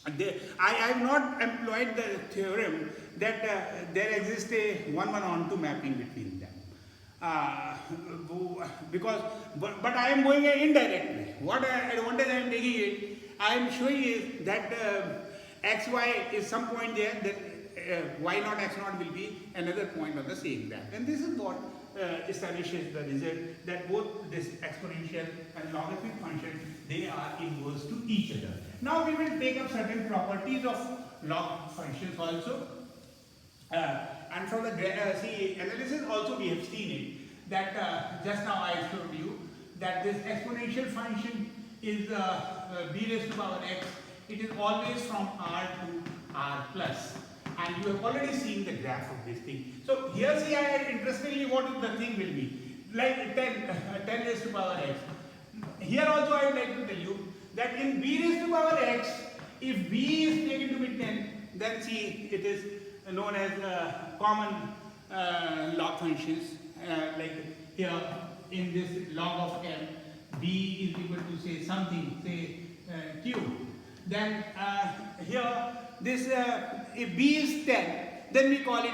I have not employed the theorem that there exists a 1-1 onto mapping between them. But I am going indirectly. What advantage I am taking it? I am showing is that xy is some point there, that y naught x naught will be another point on the same graph. And this is what establishes the result that both this exponential and logarithmic function, they are inverse to each other. Now we will take up certain properties of log functions also. And from the analysis also we have seen it that just now I showed you that this exponential function is b raised to power x. It is always from r to r plus. And you have already seen the graph of this thing. So here see, interestingly what the thing will be. Like 10 raised to power x. Here also I would like to tell you that in b raised to power x, if b is taken to be 10, then see it is known as common log functions. Like here in this log of n, b is equal to say something, say q. Then here this if b is 10, then we call it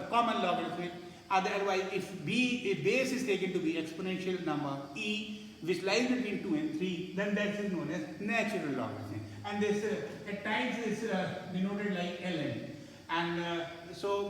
common logarithmic. Otherwise, if base is taken to be exponential number e, which lies between 2 and 3, then that is known as natural logarithm. And this at times is denoted like ln. And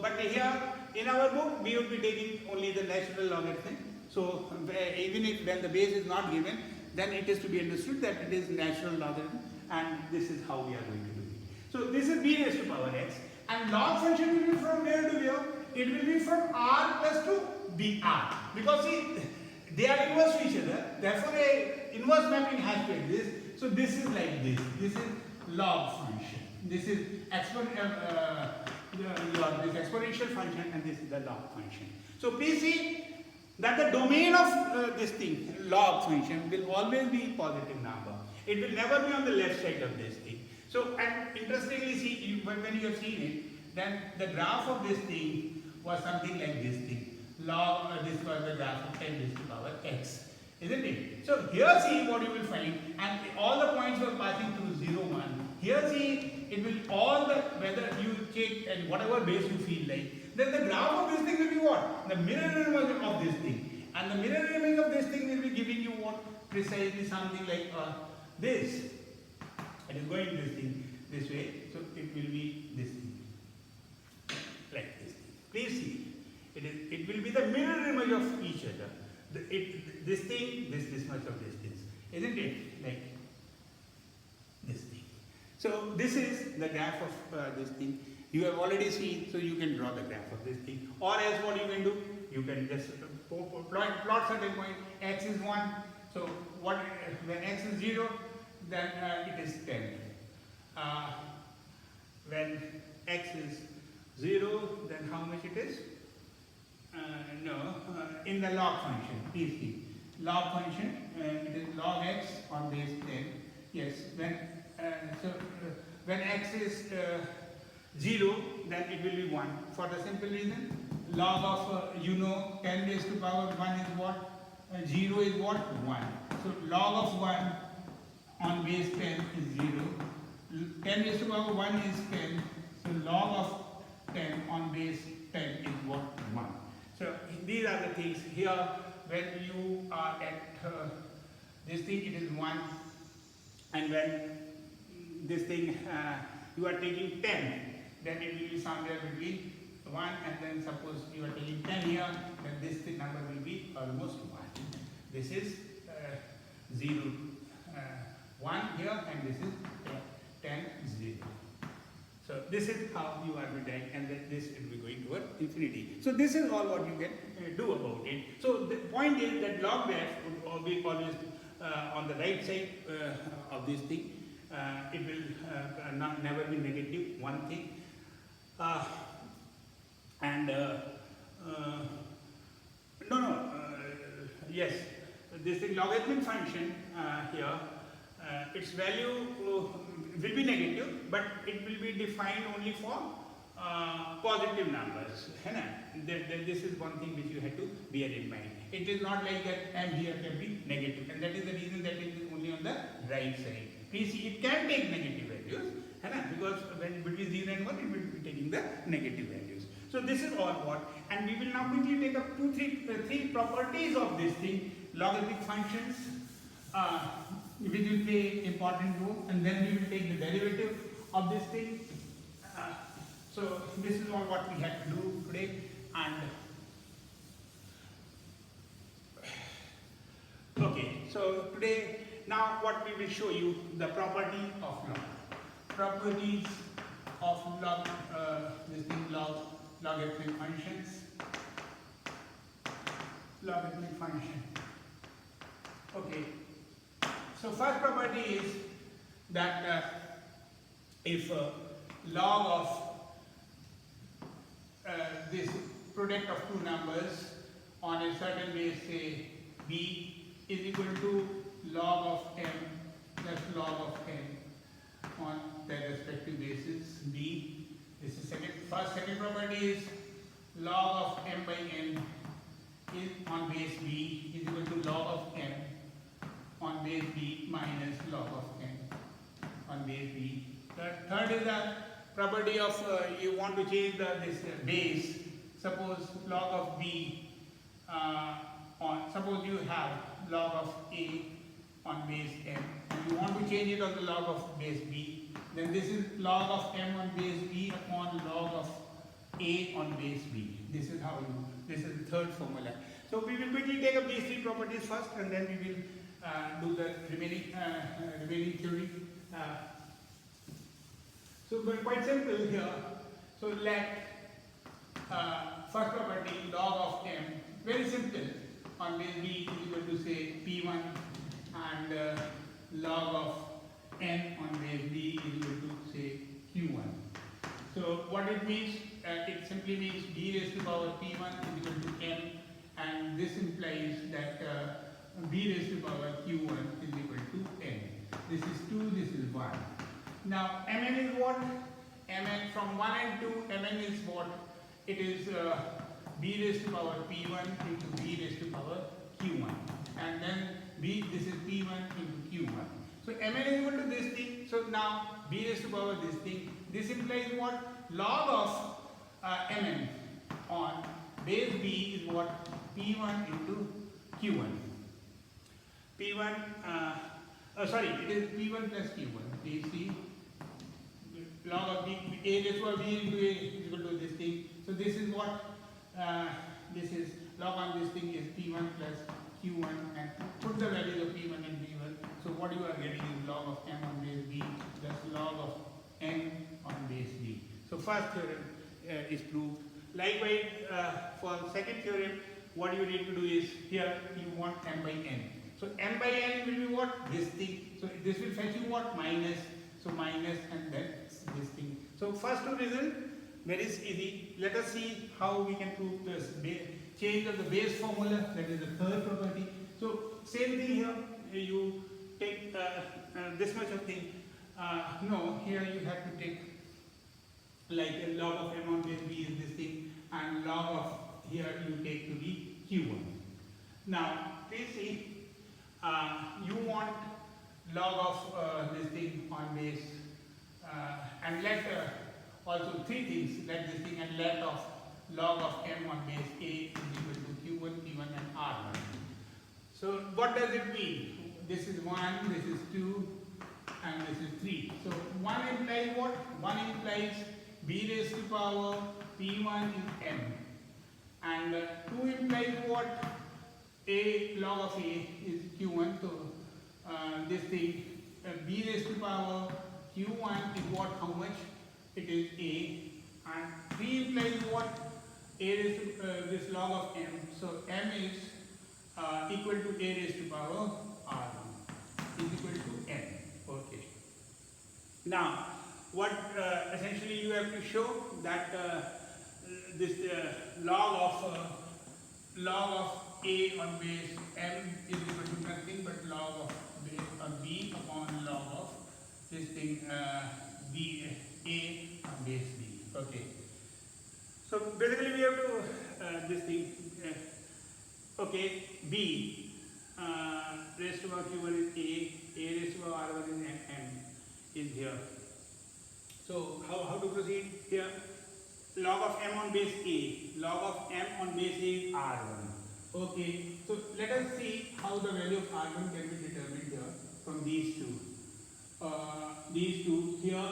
but here in our book we would be taking only the natural logarithm. So even if when the base is not given, then it is to be understood that it is natural logarithm, and this is how we are going to do it. So this is b raised to power x, and log function will be from where to where? It will be from r plus to br, because see they are inverse to each other. Therefore, a inverse mapping has to exist. So this is like this. This is log function. This is this exponential function, and this is the log function. So please see that the domain of this thing, log function, will always be positive number. It will never be on the left side of this thing. So, and interestingly, see when you have seen it, then the graph of this thing was something like this thing. Log, this was the graph of 10 raised to power x, isn't it? So here see what you will find, and all the points were passing through 0, 1. Here see, it will all the, whether you take and whatever base you feel like, then the graph of this thing will be what? The mirror image of this thing. And the mirror image of this thing will be giving you what? Precisely something like this. It is going this thing this way, so it will be this thing. Like this thing. Please see, it will be the mirror image of each other. This thing, this much of distance, isn't it? Like this thing. So this is the graph of this thing. You have already seen, so you can draw the graph of this thing. Or else what you can do, you can just plot certain point. X is 1. So what when x is 0, then it is 10. When x is 0, then how much it is? In the log function, please see. Log function, it is log x on base 10. Yes, when x is 0, then it will be 1. For the simple reason, log of 10 raised to power 1 is what? 0 is what? 1. So log of 1 on base 10 is 0. 10 raised to power 1 is 10. So log of 10 on base 10 is what? 1. So these are the things here. When you are at this thing, it is 1. And when this thing you are taking 10, then it will be somewhere between 1, and then suppose you are taking 10 here, then this number will be almost 1. This is 0, 1 here, and this is 10, 0. So this is how you are doing, and then this will be going toward infinity. So this is all what you can do about it. So the point is that log graph would be always on the right side of this thing. It will never be negative, one thing. Yes, this thing logarithmic function here, its value will be negative, but it will be defined only for positive numbers. This is one thing which you have to bear in mind. It is not like that m here can be negative, and that is the reason that it is only on the right side. Please see, it can take negative values, because when between 0 and 1, it will be taking the negative values. So this is all what, and we will now quickly take up three properties of this thing, logarithmic functions, which will play important role, and then we will take the derivative of this thing. So this is all what we have to do today, and okay. So today, now what we will show you, the property of log. Properties of log, logarithmic functions. Logarithmic function. Okay. So first property is that if log of this product of two numbers on a certain base, say b, is equal to log of m plus log of n on their respective bases b. This is second property is log of m by n is on base b is equal to log of m on base b minus log of n on base b. The third is the property of you want to change this base. Suppose log of b suppose you have log of a on base m, and you want to change it on the log of base b, then this is log of m on base b upon log of a on base b. This is how you, this is the third formula. So we will quickly take up these three properties first, and then we will do the remaining theory. So but quite simple here. So let first property log of m, very simple, on base b is equal to say p1, and log of n on base b is equal to say q1. So what it means, it simply means b raised to power p1 is equal to m, and this implies that b raised to power q1 is equal to n. This is 2, this is 1. Now mn is what? Mn from 1 and 2, mn is what? It is b raised to power p1 into b raised to power q1, and then this is p1 into q1. So mn is equal to this thing. So now b raised to power this thing. This implies what? Log of mn on base b is what? p1 into q1. p1, sorry, it is p1 plus q1. Please see, log of b, a raised to power b into a is equal to this thing. So this is what this is log on this thing is P1 plus Q1, and put the values of P1 and B1. So what you are getting is log of M on base B plus log of N on base B. So first theorem is proved. Likewise, for second theorem, what you need to do is here you want M by N. So M by N will be what? This thing. So this will fetch you what? Minus. So minus and then this thing. So first two result, very easy. Let us see how we can prove this change of the base formula. That is the third property. So same thing here. You take this much of thing. No, here you have to take like a log of M on base B is this thing, and log of here you take to be Q1. Now please see, you want log of this thing on base, and let also three things, let this thing, and let of log of M on base A is equal to Q1, P1 and R1. So what does it mean? This is 1, this is 2 and this is 3. So 1 implies what? 1 implies B raised to power P1 is M, and 2 implies what? A log of A is Q1. So this thing B raised to power Q1 is what? How much? It is A, and 3 implies what? A raised to this log of M. So M is equal to A raised to power R1 is equal to M. Okay. Now, what essentially you have to show that this log of A on base M is equal to nothing but log of base on B upon log of this thing B A on base B. Okay. So basically we have to this thing. Okay, B raised to power Q1 is A raised to power R1 is M is here. So how to proceed here? Log of M on base A, log of M on base A is R1. Okay, so let us see how the value of R1 can be determined here from these two. These two here,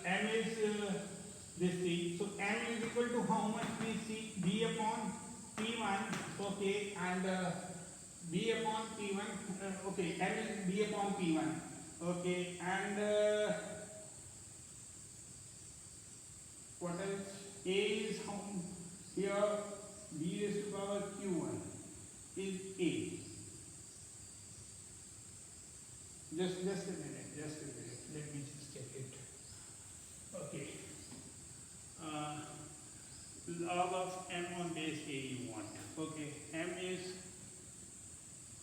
M is this thing. So M is equal to how much we see? B upon P1. Okay, and B upon P1. Okay, M is B upon P1. Okay, and what else? A is how here B raised to power Q1 is A. Just a minute. Let me just check it. Okay. Log of M on base A you want. Okay. M is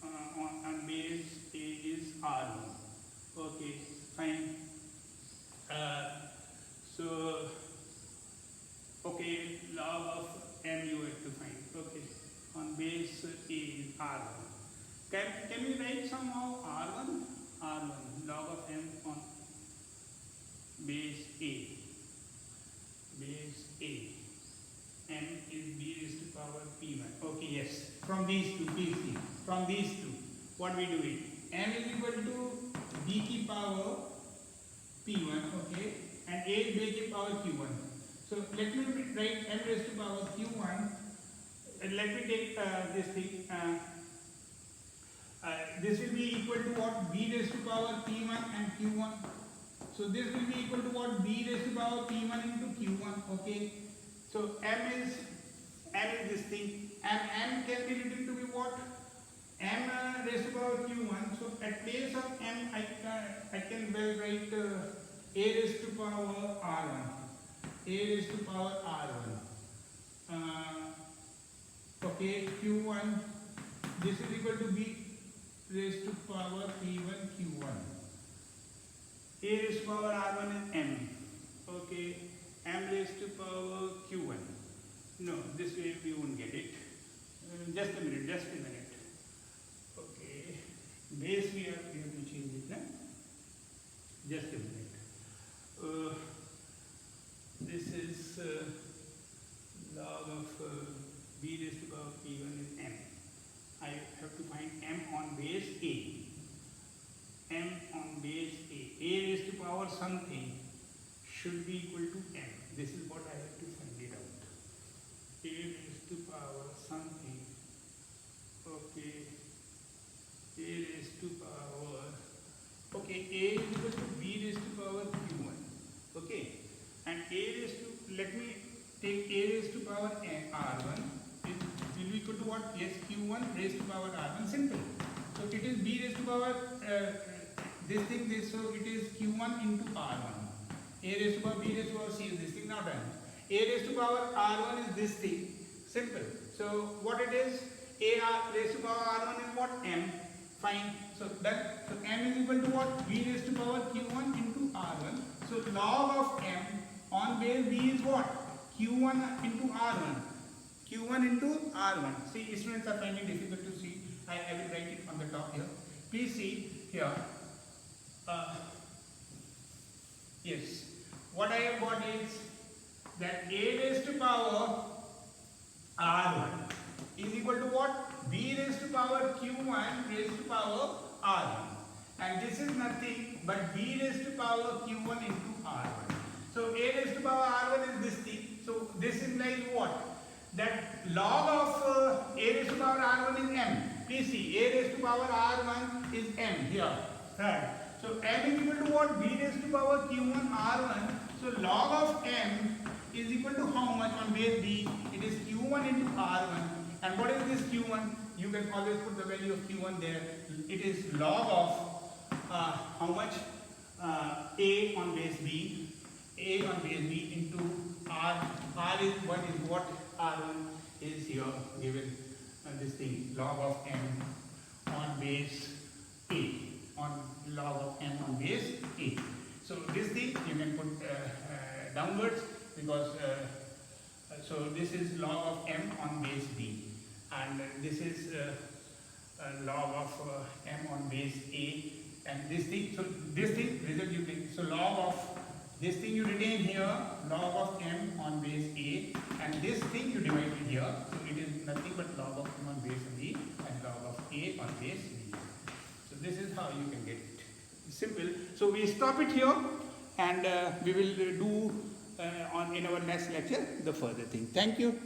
on base A is R1. Okay. Fine. So okay, log of M you have to find. Okay, on base A is R1. Can we write somehow R1? R1, log of M on base A. Base A. M is B raised to power P1. Okay, yes. From these two, please see. From these two, what we do it? M is equal to B ki power P1, okay, and A is B ki power Q1. So let me write M raised to power Q1. Let me take this thing. This will be equal to what? B raised to power P1 and Q1. So this will be equal to what? B raised to power P1 into Q1. Okay. So M is this thing. And M can be written to be what? M raised to power Q1. So at place of M, I can well write A raised to power R1. A raised to power R1. Okay, Q1. This is equal to B raised to power P1 Q1. A raised to power R1 is M. Okay, M raised to power Q1. No, this way we won't get it. Just a minute. Okay, base we have to change it now. Just a minute. This is log of B raised to power P1 is M. I have to find M on base A. M on base A. A raised to power something should be equal to M. This is what I have to find it out. to power, okay, A is equal to B raised to power Q1, okay, and A raised to, let me take A raised to power R1 is will be equal to what? Yes, Q1 raised to power R1, simple. So it is B raised to power this, so it is Q1 into R1. A raised to power B raised to power C is this thing, now done. A raised to power R1 is this thing, simple. So what it is? A raised to power R1 is what? M. Fine. So that, so M is equal to what? B raised to power Q1 into R1. So log of M on base B is what? Q1 into R1. Q1 into R1. See, students are finding difficult to see. I will write it on the top here. Please see here. Yes. What I have got is that A raised to power R1 is equal to what? B raised to power Q1 raised to power R1. And this is nothing but B raised to power Q1 into R1. So A raised to power R1 is this thing. So this implies what? That log of A raised to power R1 is M. Please see, A raised to power R1 is M here. Third. So M is equal to what? B raised to power Q1 R1. So log of M is equal to how much on base B? It is Q1 into R1. And what is this Q1? You can always put the value of Q1 there. It is log of how much? A on base B. A on base B into R. R is what R1 is here given this thing. Log of M on base A. On log of M on base A. So this thing you can put downwards because so this is log of M on base B, and this is log of M on base A, and this thing, so this thing result you take, so log of this thing you retain here, log of M on base A, and this thing you divide it here, so it is nothing but log of M on base B and log of A on base B. So this is how you can get it. Simple. So we stop it here, and we will do in our next lecture the further thing. Thank you.